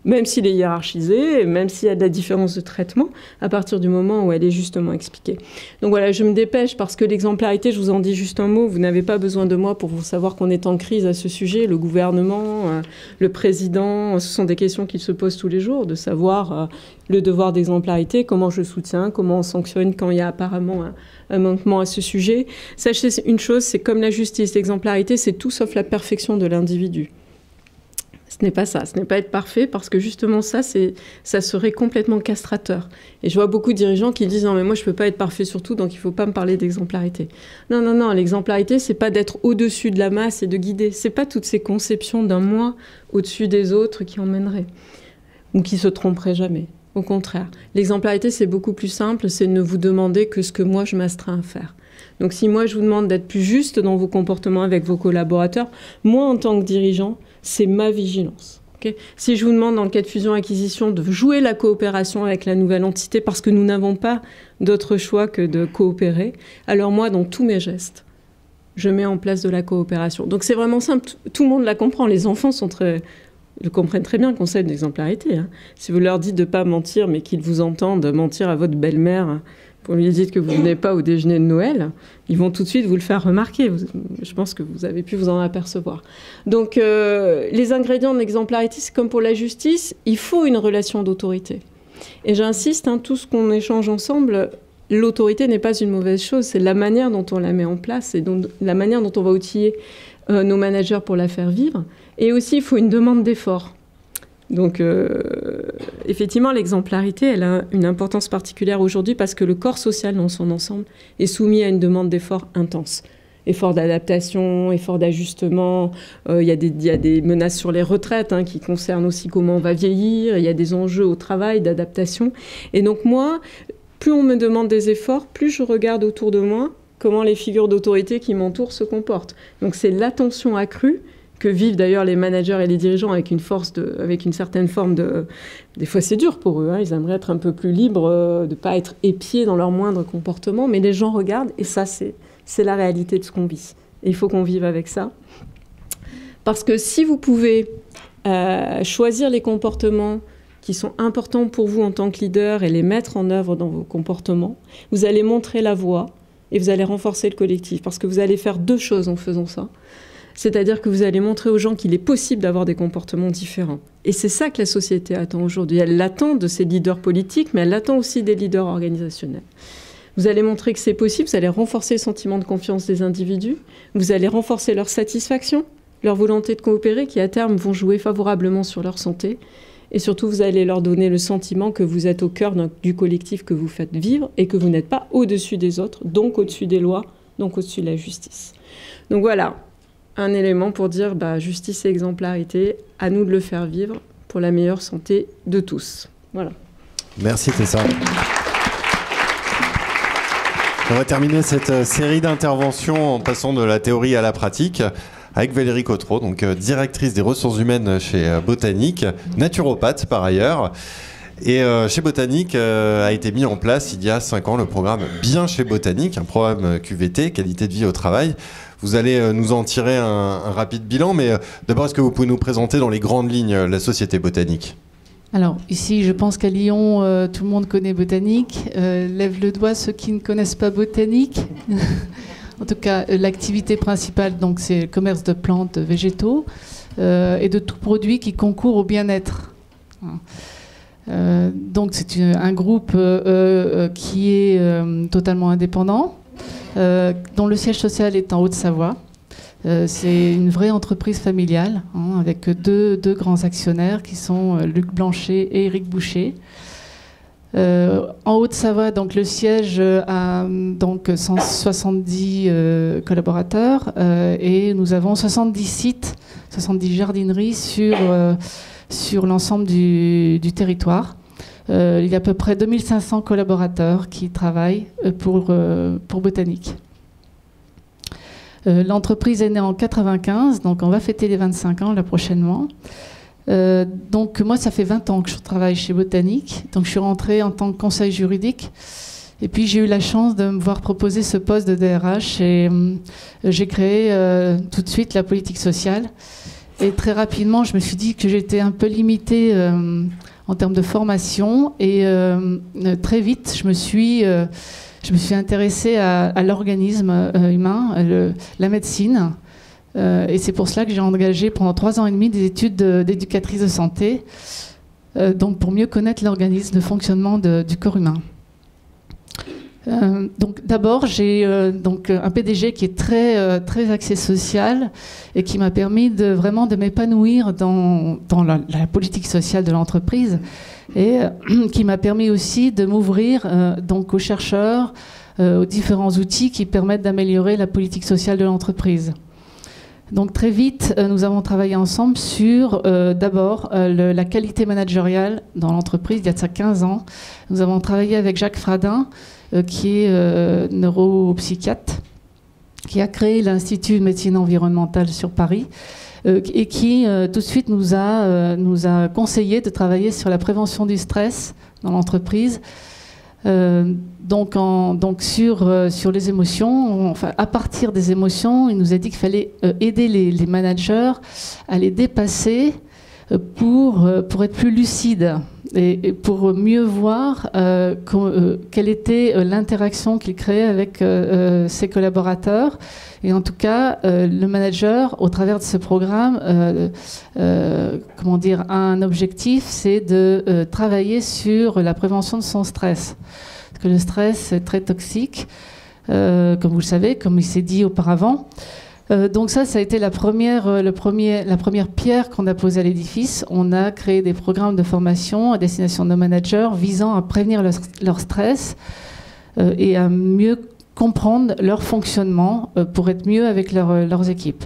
même s'il est hiérarchisé, même s'il y a de la différence de traitement, à partir du moment où elle est justement expliquée. Donc voilà, je me dépêche parce que l'exemplarité, je vous en dis juste un mot, vous n'avez pas besoin de moi pour vous savoir qu'on est en crise à ce sujet. Le gouvernement, le président, ce sont des questions qui se posent tous les jours, de savoir le devoir d'exemplarité, comment je soutiens, comment on sanctionne quand il y a apparemment un manquement à ce sujet. Sachez une chose, c'est comme la justice, l'exemplarité, c'est tout sauf la perfection de l'individu. Ce n'est pas ça, ce n'est pas être parfait parce que justement ça serait complètement castrateur. Et je vois beaucoup de dirigeants qui disent « Non mais moi je ne peux pas être parfait surtout, donc il ne faut pas me parler d'exemplarité ». Non, l'exemplarité c'est pas d'être au-dessus de la masse et de guider. C'est pas toutes ces conceptions d'un moi au-dessus des autres qui emmèneraient ou qui se tromperaient jamais. Au contraire, l'exemplarité c'est beaucoup plus simple, c'est ne vous demander que ce que moi je m'astreins à faire. Donc si moi je vous demande d'être plus juste dans vos comportements avec vos collaborateurs, moi en tant que dirigeant, c'est ma vigilance Okay. Si je vous demande dans le cas de fusion-acquisition de jouer la coopération avec la nouvelle entité parce que nous n'avons pas d'autre choix que de coopérer, alors moi, dans tous mes gestes, je mets en place de la coopération. Donc c'est vraiment simple, tout le monde la comprend. Les enfants comprennent très bien le concept d'exemplarité. Hein. Si vous leur dites de ne pas mentir, mais qu'ils vous entendent mentir à votre belle-mère pour lui dire que vous ne venez pas au déjeuner de Noël, ils vont tout de suite vous le faire remarquer. Je pense que vous avez pu vous en apercevoir. Donc, les ingrédients de l'exemplarité, c'est comme pour la justice, il faut une relation d'autorité. Et j'insiste, hein, tout ce qu'on échange ensemble, l'autorité n'est pas une mauvaise chose, c'est la manière dont on la met en place et la manière dont on va outiller nos managers pour la faire vivre. Et aussi, il faut une demande d'effort. Donc, effectivement, l'exemplarité, elle a une importance particulière aujourd'hui parce que le corps social dans son ensemble est soumis à une demande d'effort intense. Effort d'adaptation, effort d'ajustement. Il y a des menaces sur les retraites qui concernent aussi comment on va vieillir. Il y a des enjeux au travail, d'adaptation. Et donc, moi, plus on me demande des efforts, plus je regarde autour de moi comment les figures d'autorité qui m'entourent se comportent. Donc, c'est l'attention accrue que vivent d'ailleurs les managers et les dirigeants avec une certaine forme de... Des fois, c'est dur pour eux. Hein. Ils aimeraient être un peu plus libres, de ne pas être épiés dans leur moindre comportement. Mais les gens regardent et ça, c'est la réalité de ce qu'on vit. Et il faut qu'on vive avec ça. Parce que si vous pouvez choisir les comportements qui sont importants pour vous en tant que leader et les mettre en œuvre dans vos comportements, vous allez montrer la voie et vous allez renforcer le collectif. Parce que vous allez faire deux choses en faisant ça. C'est-à-dire que vous allez montrer aux gens qu'il est possible d'avoir des comportements différents. Et c'est ça que la société attend aujourd'hui. Elle l'attend de ses leaders politiques, mais elle l'attend aussi des leaders organisationnels. Vous allez montrer que c'est possible, vous allez renforcer le sentiment de confiance des individus, vous allez renforcer leur satisfaction, leur volonté de coopérer, qui à terme vont jouer favorablement sur leur santé. Et surtout, vous allez leur donner le sentiment que vous êtes au cœur du collectif que vous faites vivre et que vous n'êtes pas au-dessus des autres, donc au-dessus des lois, donc au-dessus de la justice. Donc voilà. Un élément pour dire justice et exemplarité, à nous de le faire vivre pour la meilleure santé de tous. Voilà. Merci Tessa. On va terminer cette série d'interventions en passant de la théorie à la pratique avec Valérie Cotreau, donc directrice des ressources humaines chez Botanique, naturopathe par ailleurs. Et chez Botanique a été mis en place il y a 5 ans le programme Bien chez Botanique, un programme QVT, qualité de vie au travail. Vous allez nous en tirer un rapide bilan, mais d'abord, est-ce que vous pouvez nous présenter dans les grandes lignes la société Botanique ? Alors, ici, je pense qu'à Lyon, tout le monde connaît Botanique. Lève le doigt ceux qui ne connaissent pas Botanique. En tout cas, l'activité principale, donc, c'est le commerce de plantes, végétaux et de tout produit qui concourt au bien-être. Donc, c'est un groupe qui est totalement indépendant. Dont le siège social est en Haute-Savoie. C'est une vraie entreprise familiale, avec deux grands actionnaires qui sont Luc Blanchet et Éric Boucher. En Haute-Savoie, donc, le siège a donc 170 collaborateurs et nous avons 70 sites, 70 jardineries sur l'ensemble du territoire. Il y a à peu près 2500 collaborateurs qui travaillent pour Botanique. L'entreprise est née en 1995, donc on va fêter les 25 ans là prochainement. Donc moi, ça fait 20 ans que je travaille chez Botanique. Donc je suis rentrée en tant que conseil juridique. Et puis j'ai eu la chance de me voir proposer ce poste de DRH et j'ai créé tout de suite la politique sociale. Et très rapidement, je me suis dit que j'étais un peu limitée en termes de formation et très vite je me suis intéressée à l'organisme humain, la médecine et c'est pour cela que j'ai engagé pendant 3 ans et demi des études d'éducatrice de santé donc pour mieux connaître l'organisme, le fonctionnement du corps humain. Donc d'abord j'ai donc un PDG qui est très axé social et qui m'a permis vraiment de m'épanouir dans la politique sociale de l'entreprise et qui m'a permis aussi de m'ouvrir donc aux chercheurs, aux différents outils qui permettent d'améliorer la politique sociale de l'entreprise. Donc très vite, nous avons travaillé ensemble sur d'abord la qualité managériale dans l'entreprise. Il y a de ça 15 ans, nous avons travaillé avec Jacques Fradin, qui est neuropsychiatre, qui a créé l'Institut de médecine environnementale sur Paris et qui tout de suite nous a conseillé de travailler sur la prévention du stress dans l'entreprise. Donc sur les émotions, enfin à partir des émotions, il nous a dit qu'il fallait aider les managers à les dépasser pour être plus lucides et pour mieux voir quelle était l'interaction qu'ils créaient avec ses collaborateurs. Et en tout cas, le manager, au travers de ce programme, a un objectif, c'est de travailler sur la prévention de son stress. Parce que le stress est très toxique, comme vous le savez, comme il s'est dit auparavant. Donc ça a été la première pierre qu'on a posée à l'édifice. On a créé des programmes de formation à destination de nos managers visant à prévenir leur stress et à mieux comprendre leur fonctionnement pour être mieux avec leurs équipes.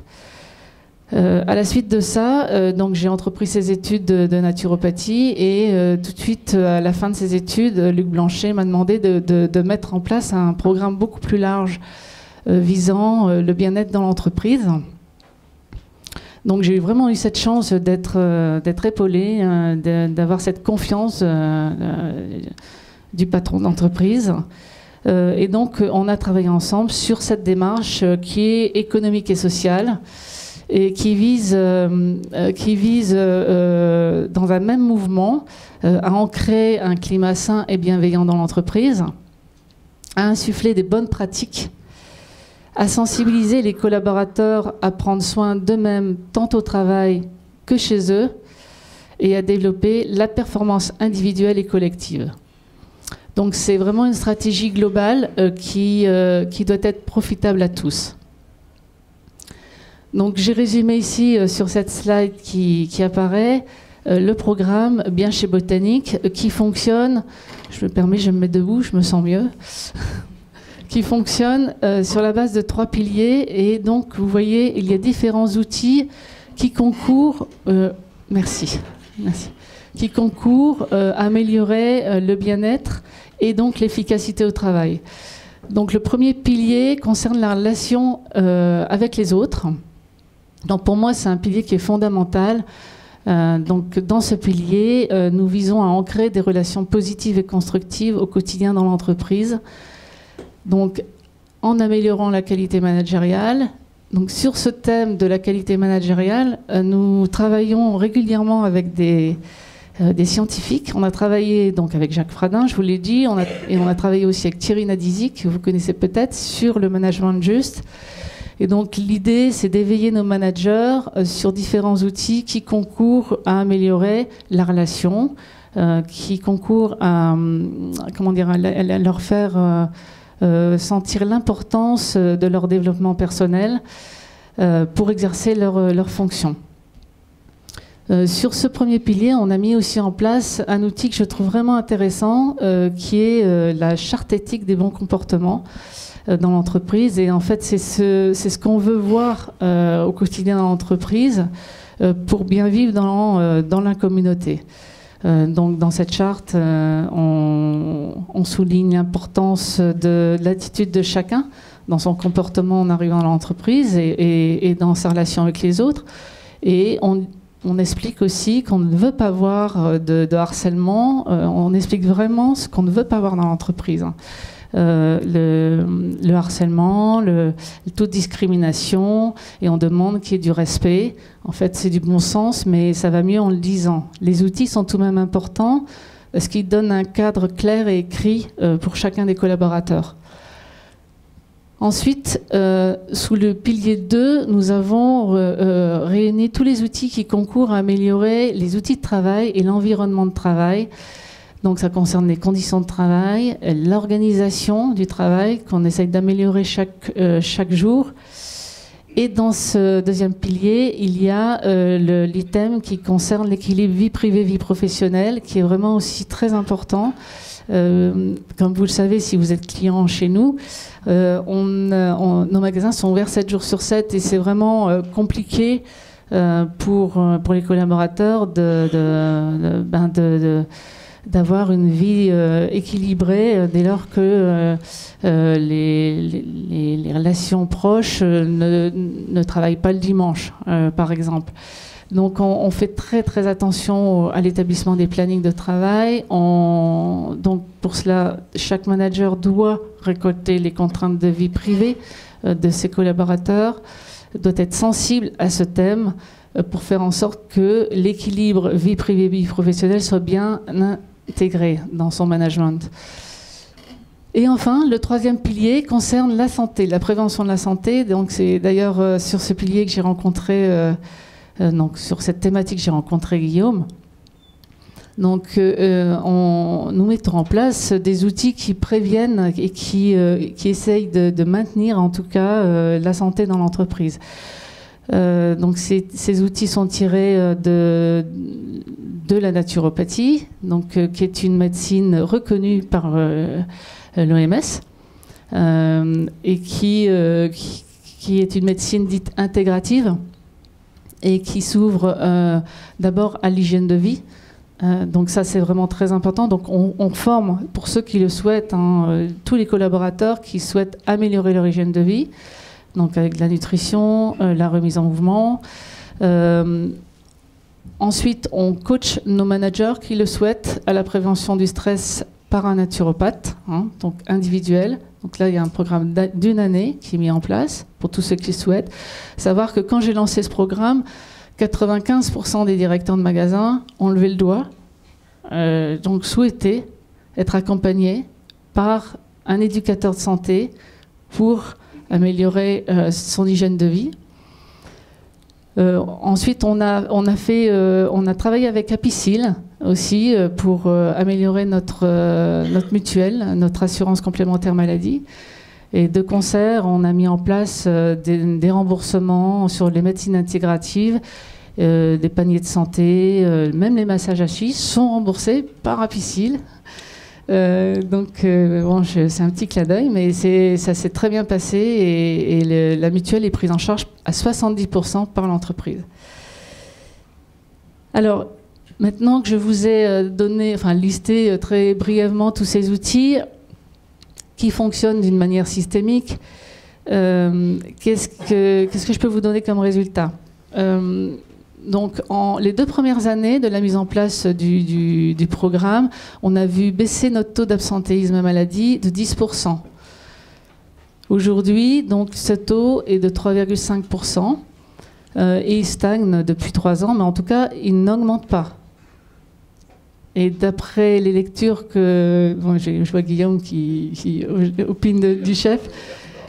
À la suite de ça, donc j'ai entrepris ces études de naturopathie et tout de suite, à la fin de ces études, Luc Blanchet m'a demandé de mettre en place un programme beaucoup plus large visant le bien-être dans l'entreprise. Donc j'ai vraiment eu cette chance d'être épaulée, d'avoir cette confiance du patron d'entreprise. Et donc on a travaillé ensemble sur cette démarche qui est économique et sociale et qui vise dans un même mouvement à ancrer un climat sain et bienveillant dans l'entreprise, à insuffler des bonnes pratiques, à sensibiliser les collaborateurs à prendre soin d'eux-mêmes tant au travail que chez eux et à développer la performance individuelle et collective. Donc c'est vraiment une stratégie globale qui doit être profitable à tous. Donc j'ai résumé ici sur cette slide qui apparaît le programme Bien chez Botanique qui fonctionne, je me permets, je me mets debout, je me sens mieux, qui fonctionne sur la base de 3 piliers. Et donc vous voyez, il y a différents outils qui concourent, qui concourent à améliorer le bien-être et donc l'efficacité au travail. Donc le premier pilier concerne la relation avec les autres. Donc pour moi, c'est un pilier qui est fondamental. Donc dans ce pilier, nous visons à ancrer des relations positives et constructives au quotidien dans l'entreprise. Donc en améliorant la qualité managériale. Donc sur ce thème de la qualité managériale, nous travaillons régulièrement avec des scientifiques. On a travaillé donc avec Jacques Fradin, je vous l'ai dit, et on a travaillé aussi avec Thierry Nadizi, que vous connaissez peut-être, sur le management juste. Et donc l'idée, c'est d'éveiller nos managers sur différents outils qui concourent à améliorer la relation, qui concourent à leur faire sentir l'importance de leur développement personnel pour exercer leur fonction. Sur ce premier pilier, on a mis aussi en place un outil que je trouve vraiment intéressant, qui est la charte éthique des bons comportements dans l'entreprise. Et en fait, c'est ce qu'on veut voir au quotidien dans l'entreprise pour bien vivre dans la communauté. Donc dans cette charte, on souligne l'importance de l'attitude de chacun dans son comportement en arrivant à l'entreprise et dans sa relation avec les autres. Et on explique aussi qu'on ne veut pas voir de harcèlement. On explique vraiment ce qu'on ne veut pas voir dans l'entreprise. Le harcèlement, le taux de discrimination, et on demande qu'il y ait du respect. En fait, c'est du bon sens, mais ça va mieux en le disant. Les outils sont tout de même importants parce qu'ils donnent un cadre clair et écrit pour chacun des collaborateurs. Ensuite, sous le pilier 2, nous avons réuni tous les outils qui concourent à améliorer les outils de travail et l'environnement de travail. Donc ça concerne les conditions de travail, l'organisation du travail qu'on essaye d'améliorer chaque jour. Et dans ce deuxième pilier, il y a l'item qui concerne l'équilibre vie privée, vie professionnelle, qui est vraiment aussi très important. Comme vous le savez, si vous êtes client chez nous, nos magasins sont ouverts 7 jours sur 7 et c'est vraiment compliqué pour les collaborateurs d'avoir une vie équilibrée dès lors que les relations proches ne travaillent pas le dimanche, par exemple. Donc on fait très très attention à l'établissement des plannings de travail. Donc pour cela, chaque manager doit récolter les contraintes de vie privée de ses collaborateurs, doit être sensible à ce thème pour faire en sorte que l'équilibre vie privée vie professionnelle soit bien intégré dans son management. Et enfin, le troisième pilier concerne la santé, la prévention de la santé. Donc c'est d'ailleurs sur ce pilier que j'ai rencontré donc sur cette thématique, j'ai rencontré Guillaume. Donc, nous mettons en place des outils qui préviennent et qui essayent de maintenir, en tout cas, la santé dans l'entreprise. Donc, ces outils sont tirés de la naturopathie, donc, qui est une médecine reconnue par l'OMS et qui est une médecine dite intégrative, et qui s'ouvre d'abord à l'hygiène de vie. Donc ça, c'est vraiment très important. Donc on forme, pour ceux qui le souhaitent, tous les collaborateurs qui souhaitent améliorer leur hygiène de vie, donc avec la nutrition, la remise en mouvement. Ensuite, on coach nos managers qui le souhaitent à la prévention du stress par un naturopathe, donc individuel. Donc là, il y a un programme d'une année qui est mis en place pour tous ceux qui souhaitent. Savoir que quand j'ai lancé ce programme, 95% des directeurs de magasins ont levé le doigt, donc souhaitaient être accompagnés par un éducateur de santé pour améliorer son hygiène de vie. Ensuite, on a travaillé avec Apicil aussi pour améliorer notre mutuelle, notre assurance complémentaire maladie. Et de concert, on a mis en place des remboursements sur les médecines intégratives, des paniers de santé, même les massages à chiche sont remboursés par Apicil. Donc, bon, c'est un petit clin d'œil, mais ça s'est très bien passé et la mutuelle est prise en charge à 70% par l'entreprise. Alors, maintenant que je vous ai listé très brièvement tous ces outils qui fonctionnent d'une manière systémique, qu'est-ce que je peux vous donner comme résultat ? Donc, les 2 premières années de la mise en place du programme, on a vu baisser notre taux d'absentéisme maladie de 10%. Aujourd'hui, donc, ce taux est de 3,5% et il stagne depuis 3 ans, mais en tout cas, il n'augmente pas. Et d'après les lectures que... Bon, je vois Guillaume qui opine du chef.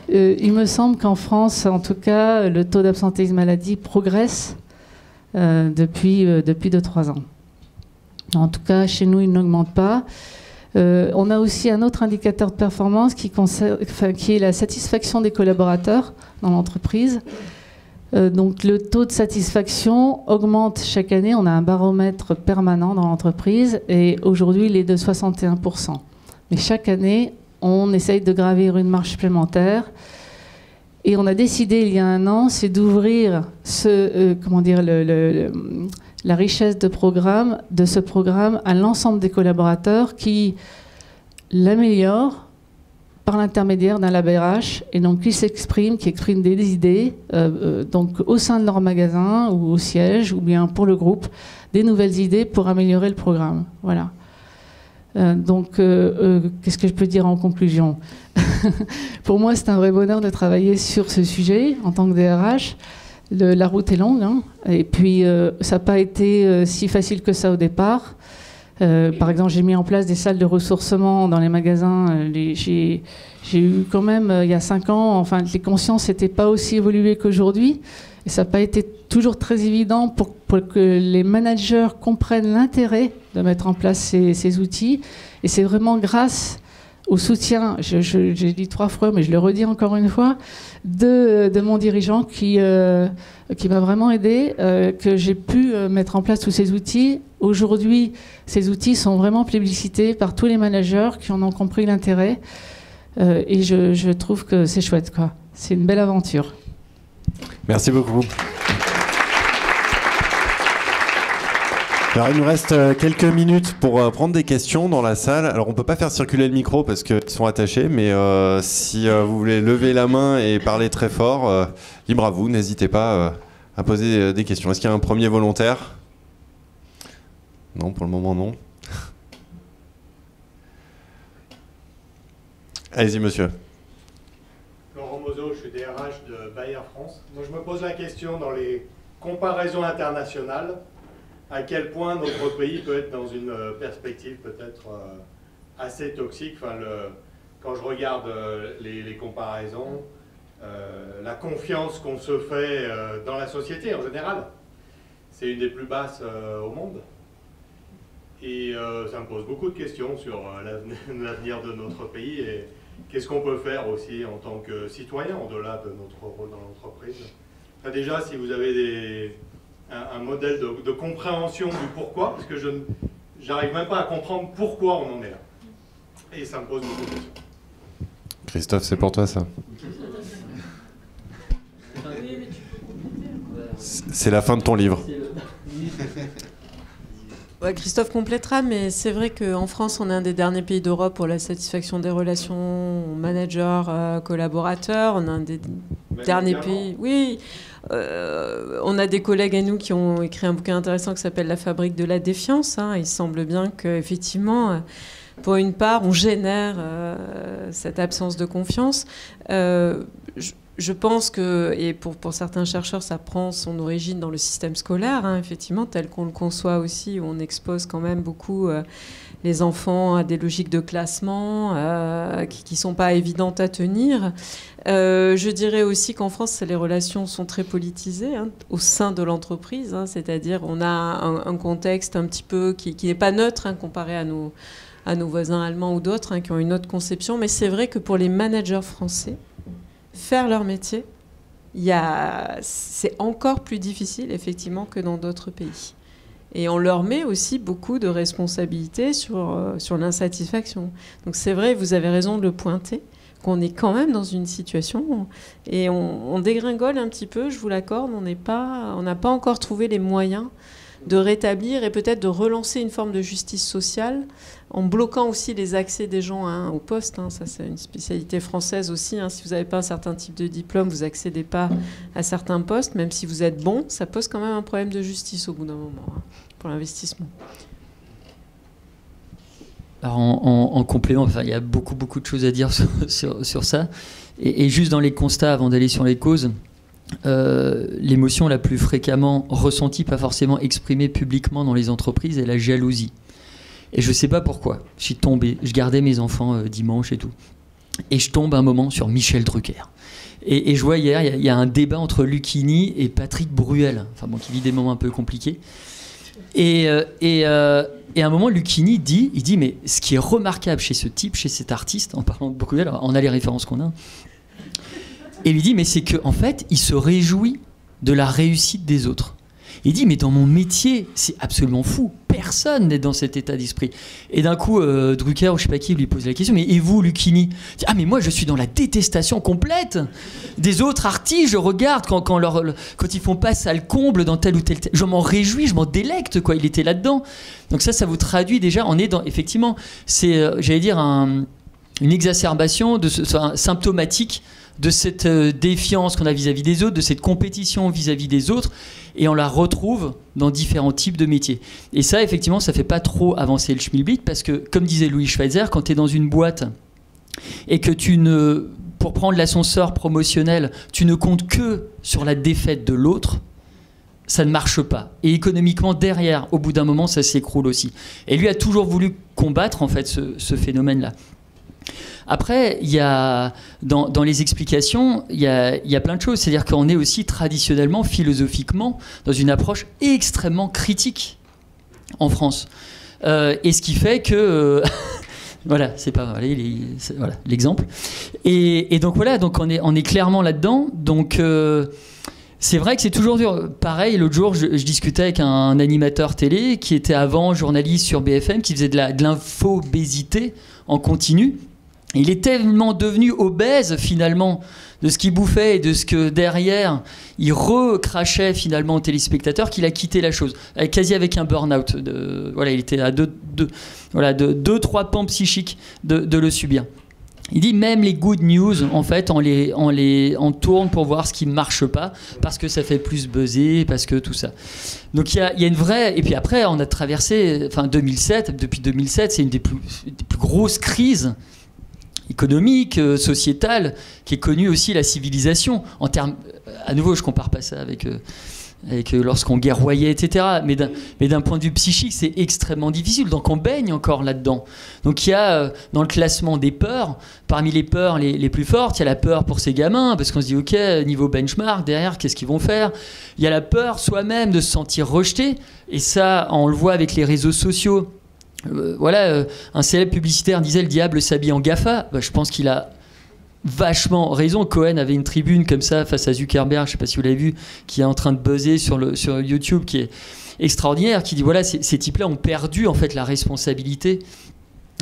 Il me semble qu'en France, en tout cas, le taux d'absentéisme maladie progresse depuis 2-3 ans. En tout cas, chez nous, il n'augmente pas. On a aussi un autre indicateur de performance qui est la satisfaction des collaborateurs dans l'entreprise. Donc le taux de satisfaction augmente chaque année. On a un baromètre permanent dans l'entreprise et aujourd'hui, il est de 61%. Mais chaque année, on essaye de gravir une marche supplémentaire. Et on a décidé il y a 1 an, c'est d'ouvrir la richesse de ce programme à l'ensemble des collaborateurs qui l'améliorent par l'intermédiaire d'un lab RH et donc qui expriment des idées donc au sein de leur magasin ou au siège ou bien pour le groupe, des nouvelles idées pour améliorer le programme. Voilà. Qu'est-ce que je peux dire en conclusion ? Pour moi, c'est un vrai bonheur de travailler sur ce sujet en tant que DRH. La route est longue, et puis ça n'a pas été si facile que ça au départ. Par exemple, j'ai mis en place des salles de ressourcement dans les magasins. J'ai eu quand même, il y a 5 ans, les consciences n'étaient pas aussi évoluées qu'aujourd'hui. Et ça n'a pas été toujours très évident pour que les managers comprennent l'intérêt de mettre en place ces outils. Et c'est vraiment grâce au soutien, j'ai dit 3 fois, mais je le redis encore une fois, de mon dirigeant qui m'a vraiment aidé, que j'ai pu mettre en place tous ces outils. Aujourd'hui, ces outils sont vraiment plébiscités par tous les managers qui en ont compris l'intérêt. Et je trouve que c'est chouette, quoi. C'est une belle aventure. Merci beaucoup. Alors il nous reste quelques minutes pour prendre des questions dans la salle. Alors on peut pas faire circuler le micro parce qu'ils sont attachés, mais si vous voulez lever la main et parler très fort, libre à vous, n'hésitez pas à poser des questions. Est-ce qu'il y a un premier volontaire? Non, pour le moment non. Allez-y monsieur. Laurent Mozo, je suis DRH de Bayer France. Moi je me pose la question dans les comparaisons internationales, à quel point notre pays peut être dans une perspective peut-être assez toxique. Enfin, quand je regarde les comparaisons, la confiance qu'on se fait dans la société en général, c'est une des plus basses au monde. Et ça me pose beaucoup de questions sur l'avenir de notre pays et qu'est-ce qu'on peut faire aussi en tant que citoyen au-delà de notre rôle dans l'entreprise. Enfin, déjà, si vous avez un modèle de compréhension du pourquoi, parce que je n'arrive même pas à comprendre pourquoi on en est là. Et ça me pose beaucoup de questions. Christophe, c'est pour toi ça. C'est la fin de ton livre. Ouais, Christophe complétera, mais c'est vrai qu'en France, on est un des derniers pays d'Europe pour la satisfaction des relations manager-collaborateurs. On est un des derniers pays... Oui, on a des collègues à nous qui ont écrit un bouquin intéressant qui s'appelle « La fabrique de la défiance ». Il semble bien qu'effectivement, pour une part, on génère cette absence de confiance. Je pense que, et pour certains chercheurs, ça prend son origine dans le système scolaire, effectivement, tel qu'on le conçoit aussi, où on expose quand même beaucoup les enfants à des logiques de classement qui ne sont pas évidentes à tenir. Je dirais aussi qu'en France, les relations sont très politisées au sein de l'entreprise, c'est-à-dire on a un contexte un petit peu qui n'est pas neutre comparé à nos voisins allemands ou d'autres qui ont une autre conception, mais c'est vrai que pour les managers français, faire leur métier, c'est encore plus difficile, effectivement, que dans d'autres pays. Et on leur met aussi beaucoup de responsabilités sur l'insatisfaction. Donc c'est vrai, vous avez raison de le pointer, qu'on est quand même dans une situation, et on dégringole un petit peu, je vous l'accorde, on n'a pas encore trouvé les moyens de rétablir et peut-être de relancer une forme de justice sociale en bloquant aussi les accès des gens au poste. Ça, c'est une spécialité française aussi. Si vous n'avez pas un certain type de diplôme, vous n'accédez pas à certains postes. Même si vous êtes bon, ça pose quand même un problème de justice au bout d'un moment pour l'investissement. Alors en complément, il y a beaucoup de choses à dire sur ça. Et juste dans les constats, avant d'aller sur les causes, l'émotion la plus fréquemment ressentie, pas forcément exprimée publiquement dans les entreprises, est la jalousie. Et je ne sais pas pourquoi. Je suis tombé, je gardais mes enfants dimanche et tout. Et je tombe un moment sur Michel Drucker. Et je vois hier, il y a un débat entre Lucchini et Patrick Bruel, qui vit des moments un peu compliqués. Et à un moment, Lucchini dit, mais ce qui est remarquable chez ce type, chez cet artiste, en parlant de Bruel, on a les références qu'on a, et lui dit, mais c'est qu'en fait, il se réjouit de la réussite des autres. Il dit, mais dans mon métier, c'est absolument fou. Personne n'est dans cet état d'esprit. Et d'un coup, Drucker, ou je sais pas qui, lui pose la question, mais et vous, Lucchini? Ah, mais moi, je suis dans la détestation complète des autres artistes. Je regarde quand ils font pas ça le comble dans tel ou tel... Je m'en réjouis, je m'en délecte, quoi. Il était là-dedans. Donc ça vous traduit déjà, on est dans... Effectivement, c'est, j'allais dire, une exacerbation symptomatique de cette défiance qu'on a vis-à-vis des autres, de cette compétition vis-à-vis des autres, et on la retrouve dans différents types de métiers. Et ça, effectivement, ça ne fait pas trop avancer le schmilblick, parce que, comme disait Louis Schweitzer, quand tu es dans une boîte et que pour prendre l'ascenseur promotionnel, tu ne comptes que sur la défaite de l'autre, ça ne marche pas. Et économiquement, derrière, au bout d'un moment, ça s'écroule aussi. Et lui a toujours voulu combattre, en fait, ce phénomène-là. Après, il y a, dans les explications, il y a plein de choses. C'est-à-dire qu'on est aussi traditionnellement, philosophiquement, dans une approche extrêmement critique en France. Et ce qui fait que... voilà, c'est pas voilà, l'exemple. Et donc voilà, donc on est clairement là-dedans. Donc c'est vrai que c'est toujours dur. Pareil, l'autre jour, je discutais avec un animateur télé qui était avant journaliste sur BFM, qui faisait de l'infobésité en continu. Il est tellement devenu obèse finalement de ce qu'il bouffait et de ce que derrière il recrachait finalement aux téléspectateurs qu'il a quitté la chose, quasi avec un burn-out. Voilà, il était à 2-3 pans psychiques de le subir. Il dit même les good news, en fait, on tourne pour voir ce qui ne marche pas, parce que ça fait plus buzzer, parce que tout ça. Donc il y a une vraie... Et puis après, on a traversé... Enfin, 2007, depuis 2007, c'est une des plus grosses crises économique, sociétale, qui est connue aussi la civilisation. En termes, à nouveau, je compare pas ça avec lorsqu'on guerroyait, etc. Mais d'un point de vue psychique, c'est extrêmement difficile. Donc on baigne encore là-dedans. Donc il y a dans le classement des peurs, parmi les peurs les plus fortes, il y a la peur pour ces gamins, parce qu'on se dit, ok, niveau benchmark, derrière, qu'est-ce qu'ils vont faire? Il y a la peur soi-même de se sentir rejeté. Et ça, on le voit avec les réseaux sociaux. Un célèbre publicitaire disait le diable s'habille en GAFA. Je pense qu'il a vachement raison. Cohen avait une tribune comme ça face à Zuckerberg, je ne sais pas si vous l'avez vu, qui est en train de buzzer sur YouTube, qui est extraordinaire, qui dit voilà, ces types-là ont perdu en fait la responsabilité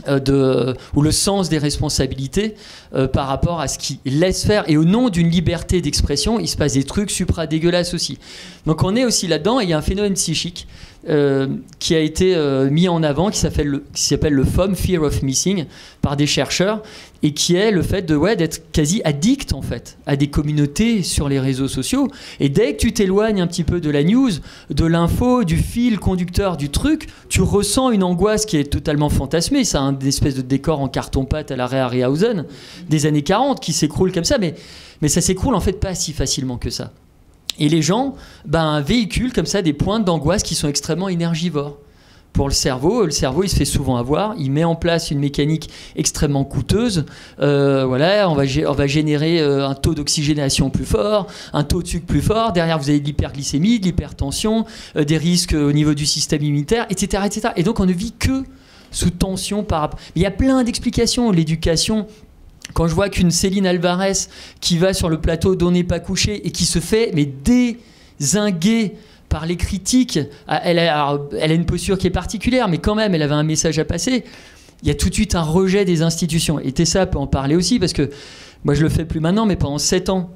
ou le sens des responsabilités par rapport à ce qu'ils laissent faire, et au nom d'une liberté d'expression il se passe des trucs supra dégueulasses aussi. Donc on est aussi là-dedans, et il y a un phénomène psychique qui a été mis en avant, qui s'appelle le FOM, Fear of Missing, par des chercheurs, et qui est le fait d'être quasi addict en fait à des communautés sur les réseaux sociaux. Et dès que tu t'éloignes un petit peu de la news, de l'info, du fil conducteur du truc, tu ressens une angoisse qui est totalement fantasmée. C'est un espèce de décor en carton-pâte à la Ray Harryhausen des années 40 qui s'écroule comme ça, mais ça s'écroule en fait pas si facilement que ça. Et les gens véhiculent comme ça des pointes d'angoisse qui sont extrêmement énergivores. Pour le cerveau, il se fait souvent avoir, il met en place une mécanique extrêmement coûteuse. On va générer un taux d'oxygénation plus fort, un taux de sucre plus fort. Derrière, vous avez de l'hyperglycémie, de l'hypertension, des risques au niveau du système immunitaire, etc., etc. Et donc, on ne vit que sous tension par rapport... Il y a plein d'explications. L'éducation... Quand je vois qu'une Céline Alvarez qui va sur le plateau d'On n'est pas couché et qui se fait dézinguer par les critiques, elle a une posture qui est particulière, mais quand même, elle avait un message à passer. Il y a tout de suite un rejet des institutions. Et Tessa peut en parler aussi, parce que moi, je le fais plus maintenant, mais pendant 7 ans,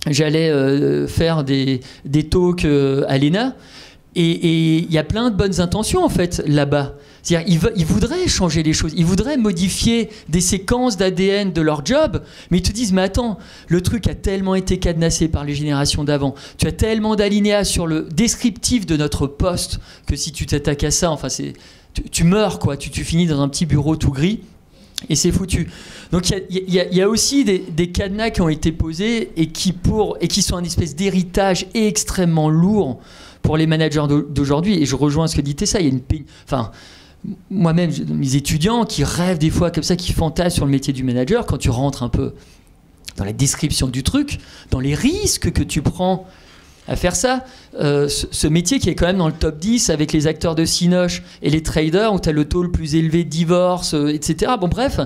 j'allais faire des talks à l'ENA. Et il y a plein de bonnes intentions, en fait, là-bas. C'est-à-dire, ils voudraient changer les choses, ils voudraient modifier des séquences d'ADN de leur job, mais ils te disent, mais attends, le truc a tellement été cadenassé par les générations d'avant, tu as tellement d'alinéas sur le descriptif de notre poste, que si tu t'attaques à ça, enfin, tu meurs, quoi, tu finis dans un petit bureau tout gris, et c'est foutu. Donc il y a aussi des cadenas qui ont été posés, et qui sont un espèce d'héritage extrêmement lourd pour les managers d'aujourd'hui. Et je rejoins ce que dit Tessa, il y a une... Enfin, moi-même, mes étudiants qui rêvent des fois comme ça, qui fantasment sur le métier du manager, quand tu rentres un peu dans la description du truc, dans les risques que tu prends à faire ça, ce métier qui est quand même dans le top 10 avec les acteurs de Cinoche et les traders, où tu as le taux le plus élevé de divorce, etc. Bon, bref,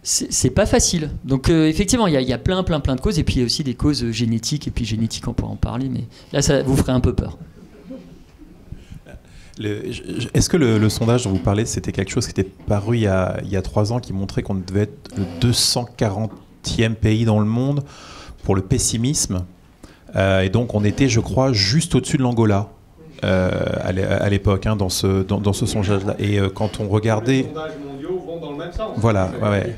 c'est pas facile. Donc effectivement, il y a plein de causes, et puis il y a aussi des causes génétiques, et puis génétique, on pourra en parler, mais là, ça vous ferait un peu peur. Est-ce que le sondage dont vous parlez, c'était quelque chose qui était paru il y a 3 ans, qui montrait qu'on devait être le 240e pays dans le monde pour le pessimisme, et donc on était, je crois, juste au-dessus de l'Angola à l'époque, dans ce sondage-là. Et quand on regardait... Les sondages mondiaux vont dans le même sens. Voilà, ouais.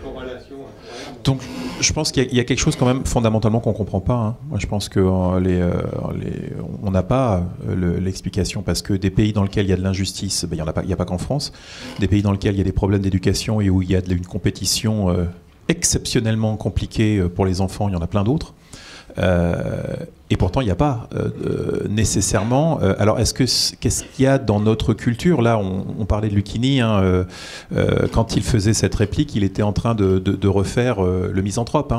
Donc, je pense qu'il y a quelque chose quand même fondamentalement qu'on ne comprend pas. Moi, je pense qu'on n'a pas l'explication, parce que des pays dans lesquels il y a de l'injustice, il n'y a pas qu'en France. Des pays dans lesquels il y a des problèmes d'éducation et où il y a une compétition exceptionnellement compliquée pour les enfants, il y en a plein d'autres. Et pourtant, il n'y a pas nécessairement... alors, qu'est-ce qu'il y a dans notre culture? Là, on parlait de Lucchini. Quand il faisait cette réplique, il était en train de refaire le Misanthrope.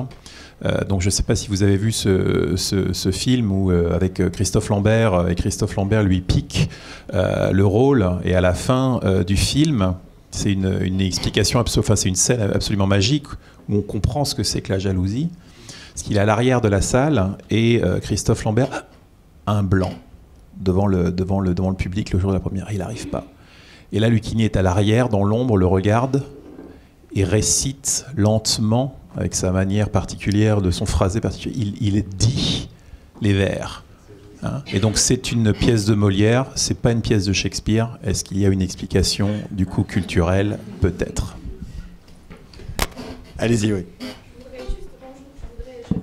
Donc, je ne sais pas si vous avez vu ce film où, avec Christophe Lambert, et Christophe Lambert lui pique le rôle. Et à la fin du film, c'est une explication, c'est une scène absolument magique où on comprend ce que c'est que la jalousie. Parce qu'il est à l'arrière de la salle, et Christophe Lambert a un blanc devant le public le jour de la première. Il n'arrive pas. Et là, Lucchini est à l'arrière, dans l'ombre, le regarde, et récite lentement, avec sa manière particulière de son phrasé particulier, il dit les vers. Hein, et donc c'est une pièce de Molière, c'est pas une pièce de Shakespeare. Est-ce qu'il y a une explication du coup culturelle? Peut-être. Allez-y, oui. Je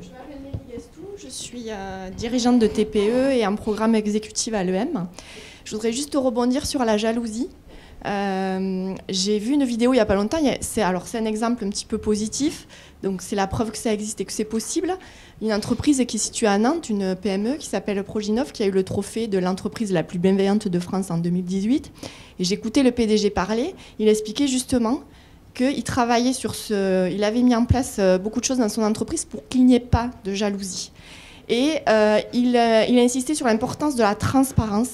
m'appelle Nelly Gastou, je suis dirigeante de TPE et un programme exécutif à l'EM. Je voudrais juste rebondir sur la jalousie. J'ai vu une vidéo il n'y a pas longtemps, c'est un exemple un petit peu positif, donc c'est la preuve que ça existe et que c'est possible. Une entreprise qui est située à Nantes, une PME qui s'appelle Proginov, qui a eu le trophée de l'entreprise la plus bienveillante de France en 2018. Et j'écoutais le PDG parler, il expliquait justement qu'il travaillait il avait mis en place beaucoup de choses dans son entreprise pour qu'il n'y ait pas de jalousie. Et il a insisté sur l'importance de la transparence.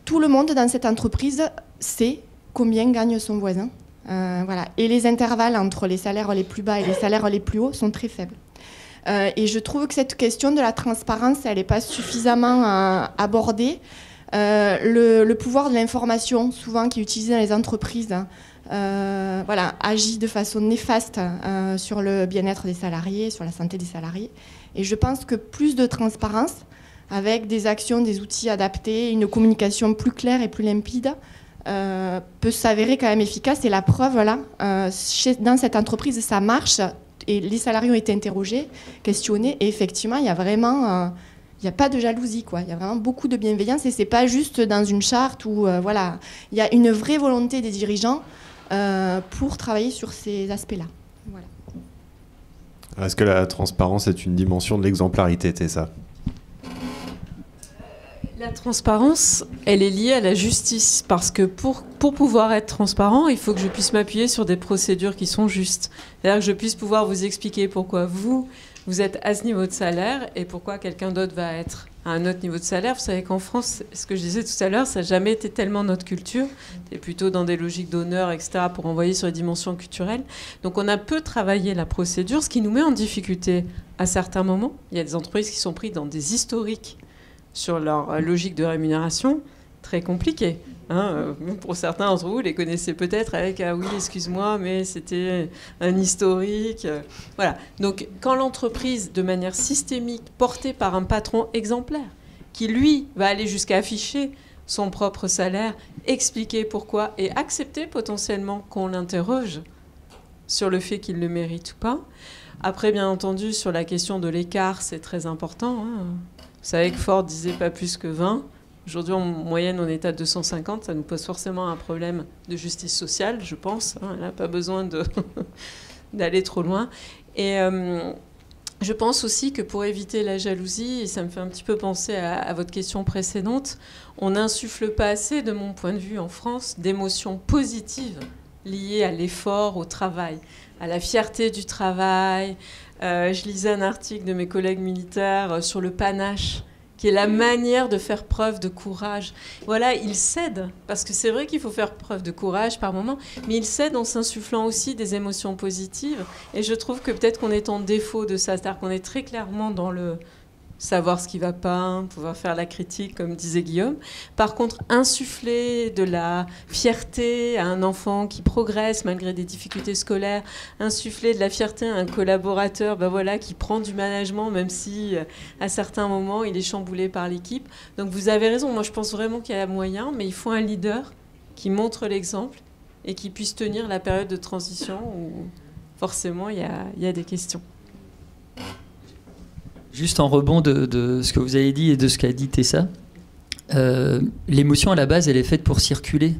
Tout le monde dans cette entreprise sait combien gagne son voisin. Voilà. Et les intervalles entre les salaires les plus bas et les salaires les plus hauts sont très faibles. Et je trouve que cette question de la transparence, elle n'est pas suffisamment abordée. Le pouvoir de l'information, souvent qui est utilisé dans les entreprises, agit de façon néfaste sur le bien-être des salariés, sur la santé des salariés. Et je pense que plus de transparence, avec des actions, des outils adaptés, une communication plus claire et plus limpide, peut s'avérer quand même efficace. Et la preuve, là, dans cette entreprise, ça marche. Et les salariés ont été interrogés, questionnés. Et effectivement, il y a vraiment... il n'y a pas de jalousie, quoi. Il y a vraiment beaucoup de bienveillance. Et ce n'est pas juste dans une charte où... il y a une vraie volonté des dirigeants pour travailler sur ces aspects-là. Voilà. Est-ce que la transparence est une dimension de l'exemplarité, Tessa ? La transparence, elle est liée à la justice, parce que pour pouvoir être transparent, il faut que je puisse m'appuyer sur des procédures qui sont justes. C'est-à-dire que je puisse pouvoir vous expliquer pourquoi vous êtes à ce niveau de salaire et pourquoi quelqu'un d'autre va être à un autre niveau de salaire. Vous savez qu'en France, ce que je disais tout à l'heure, ça n'a jamais été tellement notre culture. C'est plutôt dans des logiques d'honneur, etc., pour envoyer sur les dimensions culturelles. Donc on a peu travaillé la procédure, ce qui nous met en difficulté à certains moments. Il y a des entreprises qui sont prises dans des historiques sur leur logique de rémunération, très compliquée. Pour certains d'entre vous, les connaissez peut-être avec « Ah oui, excuse-moi, mais c'était un historique. » Voilà. Donc, quand l'entreprise, de manière systémique, portée par un patron exemplaire, qui, lui, va aller jusqu'à afficher son propre salaire, expliquer pourquoi et accepter potentiellement qu'on l'interroge sur le fait qu'il le mérite ou pas. Après, bien entendu, sur la question de l'écart, c'est très important. Vous savez que Ford disait pas plus que 20. Aujourd'hui, en moyenne, on est à 250. Ça nous pose forcément un problème de justice sociale, je pense. Elle n'a pas besoin d'aller trop loin. Et je pense aussi que pour éviter la jalousie, et ça me fait un petit peu penser à votre question précédente, on n'insuffle pas assez, de mon point de vue, en France, d'émotions positives liées à l'effort, au travail, à la fierté du travail. Je lisais un article de mes collègues militaires sur le panache, qui est la manière de faire preuve de courage. Voilà, ils cèdent, parce que c'est vrai qu'il faut faire preuve de courage par moment, mais ils cèdent en s'insufflant aussi des émotions positives. Et je trouve que peut-être qu'on est en défaut de ça, c'est-à-dire qu'on est très clairement dans le savoir ce qui ne va pas, pouvoir faire la critique, comme disait Guillaume. Par contre, insuffler de la fierté à un enfant qui progresse malgré des difficultés scolaires, insuffler de la fierté à un collaborateur qui prend du management, même si à certains moments, il est chamboulé par l'équipe. Donc vous avez raison, moi je pense vraiment qu'il y a moyen, mais il faut un leader qui montre l'exemple et qui puisse tenir la période de transition où forcément il y a des questions. Juste en rebond de ce que vous avez dit et de ce qu'a dit Tessa, l'émotion à la base, elle est faite pour circuler.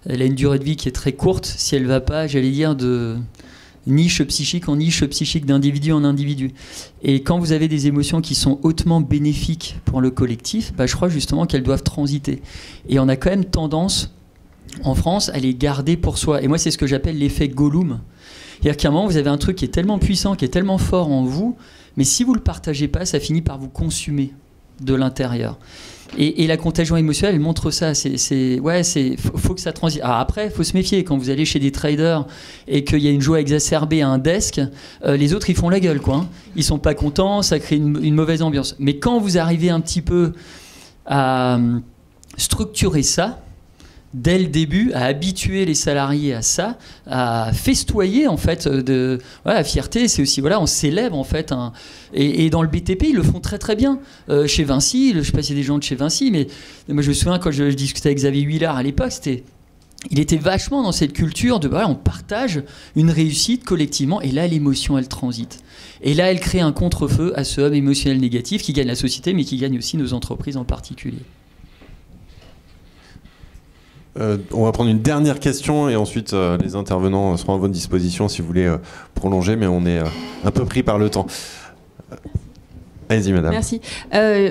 Elle a une durée de vie qui est très courte. Si elle ne va pas, j'allais dire, de niche psychique en niche psychique, d'individu en individu. Et quand vous avez des émotions qui sont hautement bénéfiques pour le collectif, je crois justement qu'elles doivent transiter. Et on a quand même tendance, en France, à les garder pour soi. Et moi, c'est ce que j'appelle l'effet Gollum. C'est-à-dire qu'à un moment, vous avez un truc qui est tellement puissant, qui est tellement fort en vous, mais si vous ne le partagez pas, ça finit par vous consumer de l'intérieur. Et la contagion émotionnelle, elle montre ça. Faut que ça transite. Alors après, il faut se méfier. Quand vous allez chez des traders et qu'il y a une joie exacerbée à un desk, les autres, ils font la gueule, quoi. Ils ne sont pas contents, ça crée une mauvaise ambiance. Mais quand vous arrivez un petit peu à structurer ça, dès le début, à habituer les salariés à ça, à festoyer en fait la fierté. C'est aussi on célèbre en fait et dans le BTP ils le font très très bien. Chez Vinci, je sais pas s'il y a des gens de chez Vinci, mais moi je me souviens quand je discutais avec Xavier Huillard à l'époque, il était vachement dans cette culture de on partage une réussite collectivement et là l'émotion elle transite. Et là elle crée un contre-feu à ce hub émotionnel négatif qui gagne la société mais qui gagne aussi nos entreprises en particulier. On va prendre une dernière question et ensuite les intervenants seront à votre disposition si vous voulez prolonger, mais on est un peu pris par le temps. Allez-y, madame. Merci.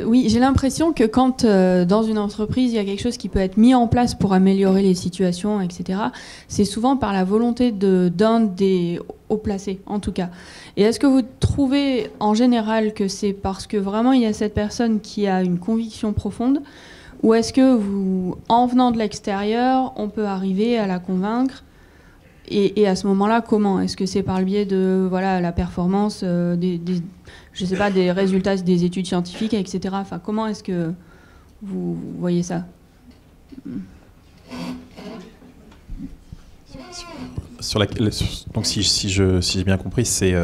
Oui, j'ai l'impression que quand dans une entreprise, il y a quelque chose qui peut être mis en place pour améliorer les situations, etc., c'est souvent par la volonté d'un des hauts placés, en tout cas. Et est-ce que vous trouvez en général que c'est parce que vraiment il y a cette personne qui a une conviction profonde, ou est-ce que en venant de l'extérieur, on peut arriver à la convaincre et à ce moment-là, comment ? Est-ce que c'est par le biais de la performance, je sais pas, des résultats des études scientifiques, etc. Enfin, comment est-ce que vous voyez ça ? Donc si j'ai bien compris, c'est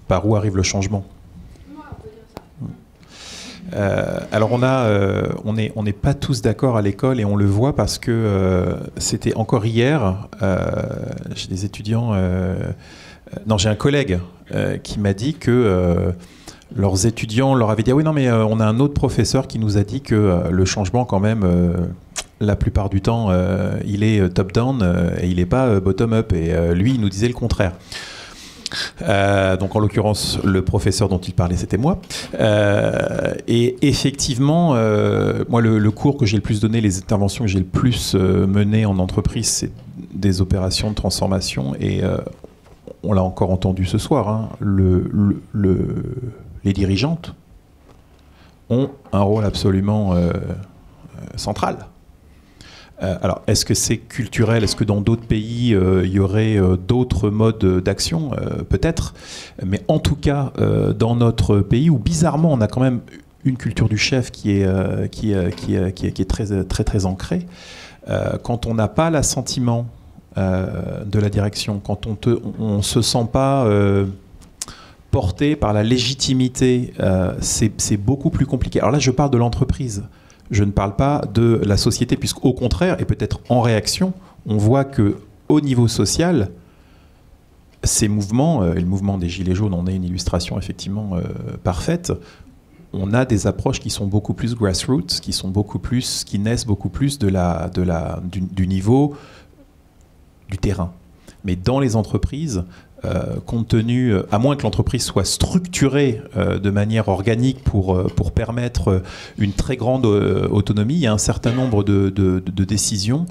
par où arrive le changement. Alors on n'est pas tous d'accord à l'école et on le voit parce que c'était encore hier, j'ai des étudiants, j'ai un collègue qui m'a dit que leurs étudiants leur avaient dit oui non mais on a un autre professeur qui nous a dit que le changement quand même la plupart du temps il est top down et il n'est pas bottom up et lui il nous disait le contraire. Donc en l'occurrence le professeur dont il parlait c'était moi et effectivement moi le cours que j'ai le plus donné, les interventions que j'ai le plus menées en entreprise, c'est des opérations de transformation et on l'a encore entendu ce soir, les dirigeantes ont un rôle absolument central. Alors, est-ce que c'est culturel ? Est-ce que dans d'autres pays, il y aurait d'autres modes d'action ? Peut-être. Mais en tout cas, dans notre pays, où bizarrement, on a quand même une culture du chef qui est très, très, très ancrée, quand on n'a pas l'assentiment de la direction, quand on ne se sent pas porté par la légitimité, c'est beaucoup plus compliqué. Alors là, je parle de l'entreprise. Je ne parle pas de la société, puisqu'au contraire, et peut-être en réaction, on voit qu'au niveau social, ces mouvements, et le mouvement des Gilets jaunes en est une illustration effectivement parfaite, on a des approches qui sont beaucoup plus grassroots, qui naissent beaucoup plus du niveau du terrain. Mais dans les entreprises, compte tenu, à moins que l'entreprise soit structurée de manière organique pour permettre une très grande autonomie, il y a un certain nombre de décisions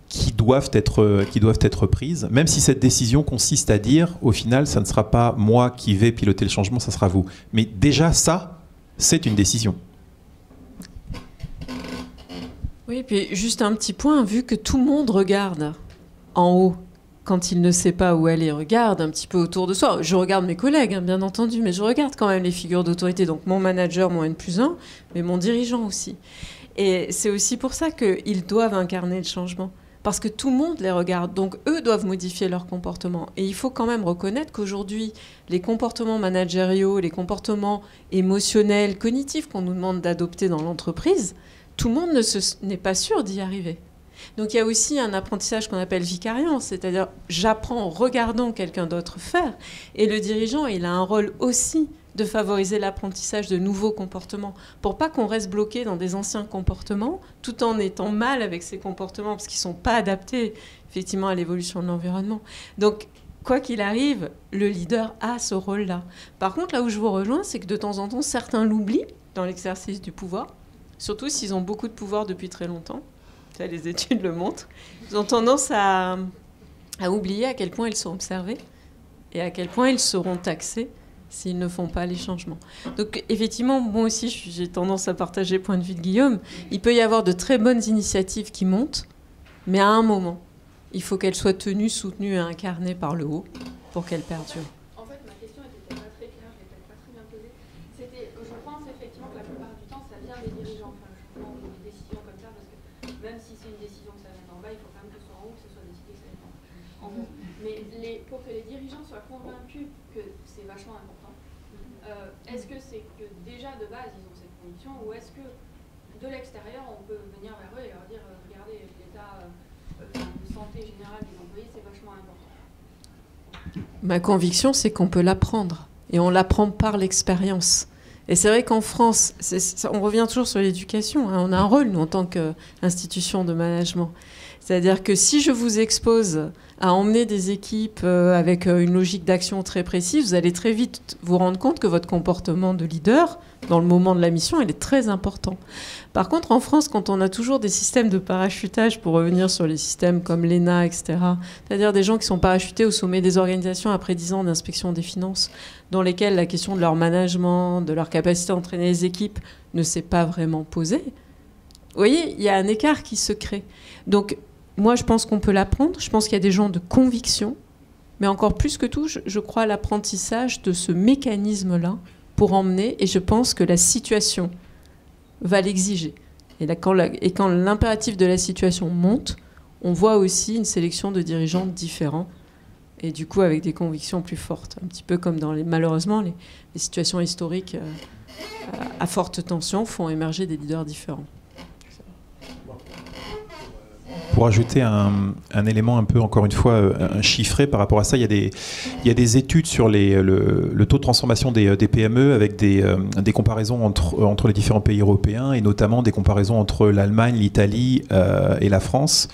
qui doivent être prises, même si cette décision consiste à dire, au final, ça ne sera pas moi qui vais piloter le changement, ça sera vous. Mais déjà, ça, c'est une décision. Oui, puis juste un petit point, vu que tout le monde regarde en haut, quand il ne sait pas où aller, regarde un petit peu autour de soi. Je regarde mes collègues, hein, bien entendu, mais je regarde quand même les figures d'autorité, donc mon manager, mon N+1, mais mon dirigeant aussi. Et c'est aussi pour ça qu'ils doivent incarner le changement, parce que tout le monde les regarde, donc eux doivent modifier leur comportement. Et il faut quand même reconnaître qu'aujourd'hui, les comportements managériaux, les comportements émotionnels, cognitifs qu'on nous demande d'adopter dans l'entreprise, tout le monde n'est pas sûr d'y arriver. Donc il y a aussi un apprentissage qu'on appelle vicariant, c'est-à-dire j'apprends en regardant quelqu'un d'autre faire. Et le dirigeant, il a un rôle aussi de favoriser l'apprentissage de nouveaux comportements, pour pas qu'on reste bloqué dans des anciens comportements, tout en étant mal avec ces comportements, parce qu'ils ne sont pas adaptés effectivement à l'évolution de l'environnement. Donc quoi qu'il arrive, le leader a ce rôle-là. Par contre, là où je vous rejoins, c'est que de temps en temps, certains l'oublient dans l'exercice du pouvoir, surtout s'ils ont beaucoup de pouvoir depuis très longtemps. Ça, les études le montrent. Ils ont tendance à oublier à quel point ils sont observés et à quel point ils seront taxés s'ils ne font pas les changements. Donc effectivement, moi aussi, j'ai tendance à partager le point de vue de Guillaume. Il peut y avoir de très bonnes initiatives qui montent, mais à un moment, il faut qu'elles soient tenues, soutenues et incarnées par le haut pour qu'elles perdurent. En fait, ma question n'était pas très claire, je l'ai peut-être pas très bien posée. Je pense effectivement que la plupart du temps, ça vient des dirigeants. Enfin, je prends des décisions comme ça, parce que même si c'est une décision que ça vient pour que les dirigeants soient convaincus que c'est vachement important, est-ce que c'est que déjà de base ils ont cette conviction, ou est-ce que de l'extérieur on peut venir vers eux et leur dire regardez l'état de santé générale des employés c'est vachement important? Ma conviction c'est qu'on peut l'apprendre et on l'apprend par l'expérience. Et c'est vrai qu'en France, on revient toujours sur l'éducation, hein, on a un rôle nous en tant qu'institution de management. C'est-à-dire que si je vous expose à emmener des équipes avec une logique d'action très précise, vous allez très vite vous rendre compte que votre comportement de leader, dans le moment de la mission, il est très important. Par contre, en France, quand on a toujours des systèmes de parachutage, pour revenir sur les systèmes comme l'ENA, etc., c'est-à-dire des gens qui sont parachutés au sommet des organisations après 10 ans d'inspection des finances, dans lesquels la question de leur management, de leur capacité à entraîner les équipes ne s'est pas vraiment posée, vous voyez, il y a un écart qui se crée. Donc, moi, je pense qu'on peut l'apprendre. Je pense qu'il y a des gens de conviction. Mais encore plus que tout, je crois à l'apprentissage de ce mécanisme-là pour emmener. Et je pense que la situation va l'exiger. Et quand l'impératif de la situation monte, on voit aussi une sélection de dirigeants différents. Et du coup, avec des convictions plus fortes. Un petit peu comme malheureusement, les situations historiques à forte tension font émerger des leaders différents. Pour ajouter un élément un peu, encore une fois, chiffré par rapport à ça, il y a des études sur le taux de transformation des PME avec des comparaisons entre les différents pays européens et notamment des comparaisons entre l'Allemagne, l'Italie et la France,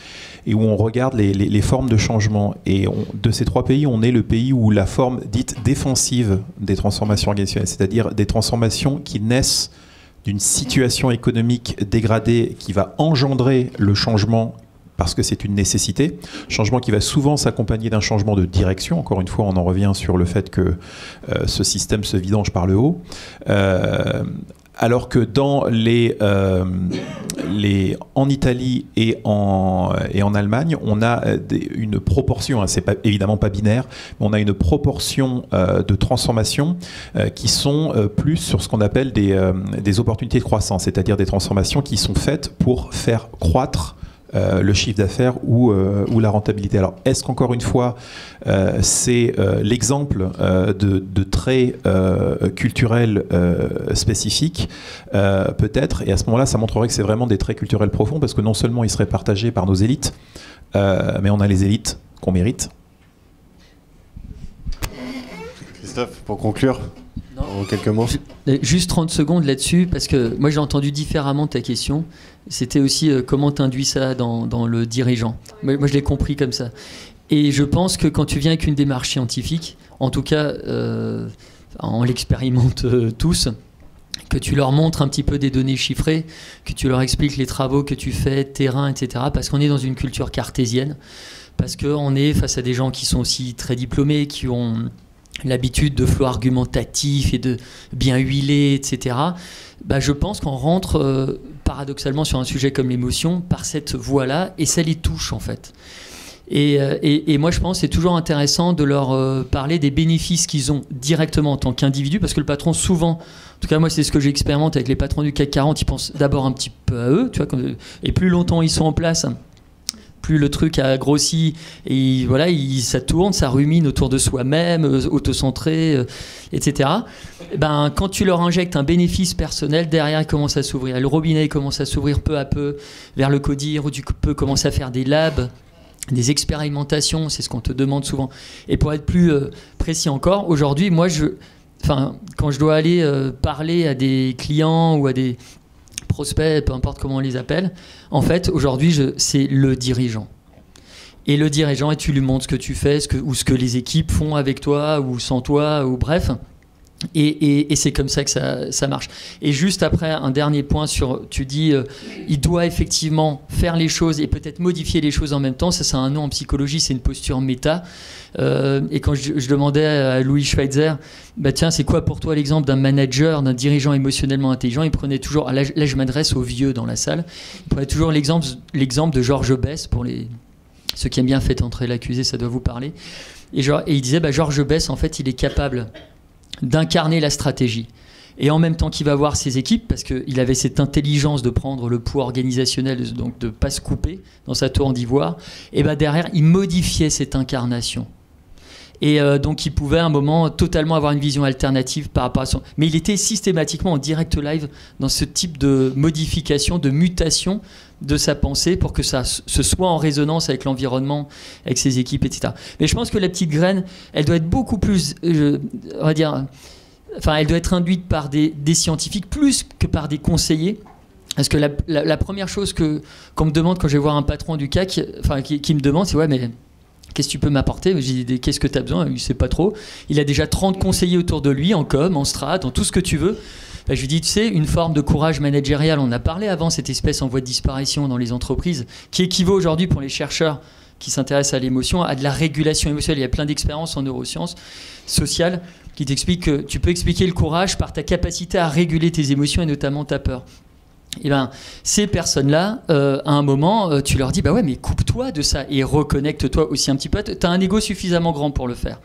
et où on regarde les formes de changement. Et de ces trois pays, on est le pays où la forme dite défensive des transformations organisationnelles, c'est-à-dire des transformations qui naissent d'une situation économique dégradée qui va engendrer le changement parce que c'est une nécessité, changement qui va souvent s'accompagner d'un changement de direction. Encore une fois, on en revient sur le fait que ce système se vidange par le haut. Alors que dans en Italie et en Allemagne, on a une proportion, hein, c'est évidemment pas binaire, mais on a une proportion de transformations qui sont plus sur ce qu'on appelle des opportunités de croissance, c'est-à-dire des transformations qui sont faites pour faire croître le chiffre d'affaires ou la rentabilité. Alors, est-ce qu'encore une fois, c'est l'exemple de traits culturels spécifiques peut-être, et à ce moment-là, ça montrerait que c'est vraiment des traits culturels profonds, parce que non seulement ils seraient partagés par nos élites, mais on a les élites qu'on mérite. Christophe, pour conclure, en quelques mots. Juste 30 secondes là-dessus, parce que moi j'ai entendu différemment ta question. C'était aussi comment tu induis ça dans le dirigeant. Moi je l'ai compris comme ça. Et je pense que quand tu viens avec une démarche scientifique, en tout cas on l'expérimente tous, que tu leur montres un petit peu des données chiffrées, que tu leur expliques les travaux que tu fais, terrain, etc. Parce qu'on est dans une culture cartésienne, parce qu'on est face à des gens qui sont aussi très diplômés, qui ont l'habitude de flots argumentatifs et de bien huiler, etc. Bah, je pense qu'on rentre paradoxalement sur un sujet comme l'émotion par cette voie-là, et ça les touche en fait. Et moi je pense que c'est toujours intéressant de leur parler des bénéfices qu'ils ont directement en tant qu'individu, parce que le patron souvent, en tout cas moi c'est ce que j'expérimente avec les patrons du CAC 40, ils pensent d'abord un petit peu à eux, tu vois, et plus longtemps ils sont en place, plus le truc a grossi, et voilà, ça tourne, ça rumine autour de soi-même, autocentré, etc. Ben, quand tu leur injectes un bénéfice personnel, derrière il commence à s'ouvrir. Le robinet commence à s'ouvrir peu à peu vers le CODIR, où tu peux commencer à faire des labs, des expérimentations, c'est ce qu'on te demande souvent. Et pour être plus précis encore, aujourd'hui, moi, quand je dois aller parler à des clients ou à des prospects, peu importe comment on les appelle, en fait, aujourd'hui, c'est le dirigeant. Et le dirigeant, et tu lui montres ce que tu fais, ou ce que les équipes font avec toi, ou sans toi, ou bref. Et c'est comme ça que ça marche. Et juste après, un dernier point sur, tu dis, il doit effectivement faire les choses et peut-être modifier les choses en même temps. Ça, c'est un nom en psychologie, c'est une posture méta. Et quand je demandais à Louis Schweitzer, bah tiens, c'est quoi pour toi l'exemple d'un manager, d'un dirigeant émotionnellement intelligent? Il prenait toujours, là je m'adresse aux vieux dans la salle, il prenait toujours l'exemple de Georges Besse, pour ceux qui aiment bien Faites entrer l'accusé, ça doit vous parler. Et il disait, bah, Georges Besse, en fait, il est capable d'incarner la stratégie. Et en même temps qu'il va voir ses équipes, parce qu'il avait cette intelligence de prendre le poids organisationnel, donc de ne pas se couper dans sa tour d'ivoire, et ben derrière, il modifiait cette incarnation. Et donc, il pouvait à un moment totalement avoir une vision alternative par rapport à son... Mais il était systématiquement en direct live dans ce type de modification, de mutation de sa pensée pour que ça se soit en résonance avec l'environnement, avec ses équipes, etc. Mais je pense que la petite graine, elle doit être beaucoup plus, on va dire... Enfin, elle doit être induite par des scientifiques plus que par des conseillers. Parce que la première chose qu'on me demande quand je vais voir un patron du CAC, enfin, qui me demande, c'est « Ouais, mais qu'est-ce que tu peux m'apporter ?» J'ai dit « Qu'est-ce que tu as besoin ?» Il ne sait pas trop. Il a déjà 30 conseillers autour de lui, en com, en strat, en tout ce que tu veux. Ben, je lui dis « Tu sais, une forme de courage managérial, on a parlé avant, cette espèce en voie de disparition dans les entreprises, qui équivaut aujourd'hui pour les chercheurs qui s'intéressent à l'émotion, à de la régulation émotionnelle. Il y a plein d'expériences en neurosciences sociales qui t'expliquent que tu peux expliquer le courage par ta capacité à réguler tes émotions et notamment ta peur. Et ben, ces personnes-là, à un moment, tu leur dis, bah ouais, mais coupe-toi de ça et reconnecte-toi aussi un petit peu. Tu as un ego suffisamment grand pour le faire.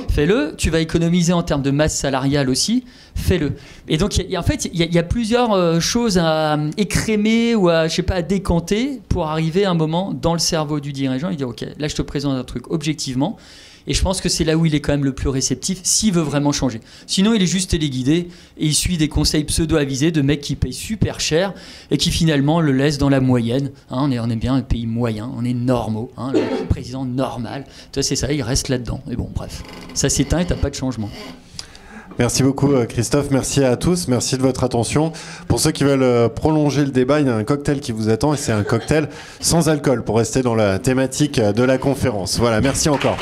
Fais-le, tu vas économiser en termes de masse salariale aussi, fais-le. Et donc, en fait, il y a plusieurs choses à écrémer ou à décanter pour arriver à un moment dans le cerveau du dirigeant et dire, ok, là, je te présente un truc objectivement. Et je pense que c'est là où il est quand même le plus réceptif, s'il veut vraiment changer. Sinon, il est juste téléguidé et il suit des conseils pseudo-avisés de mecs qui payent super cher et qui finalement le laissent dans la moyenne. Hein, on est bien un pays moyen, on est normaux, hein, le président normal. Tu vois, c'est ça, il reste là-dedans. Mais bon, bref, ça s'éteint et t'as pas de changement. Merci beaucoup Christophe, merci à tous, merci de votre attention. Pour ceux qui veulent prolonger le débat, il y a un cocktail qui vous attend et c'est un cocktail sans alcool pour rester dans la thématique de la conférence. Voilà, merci encore.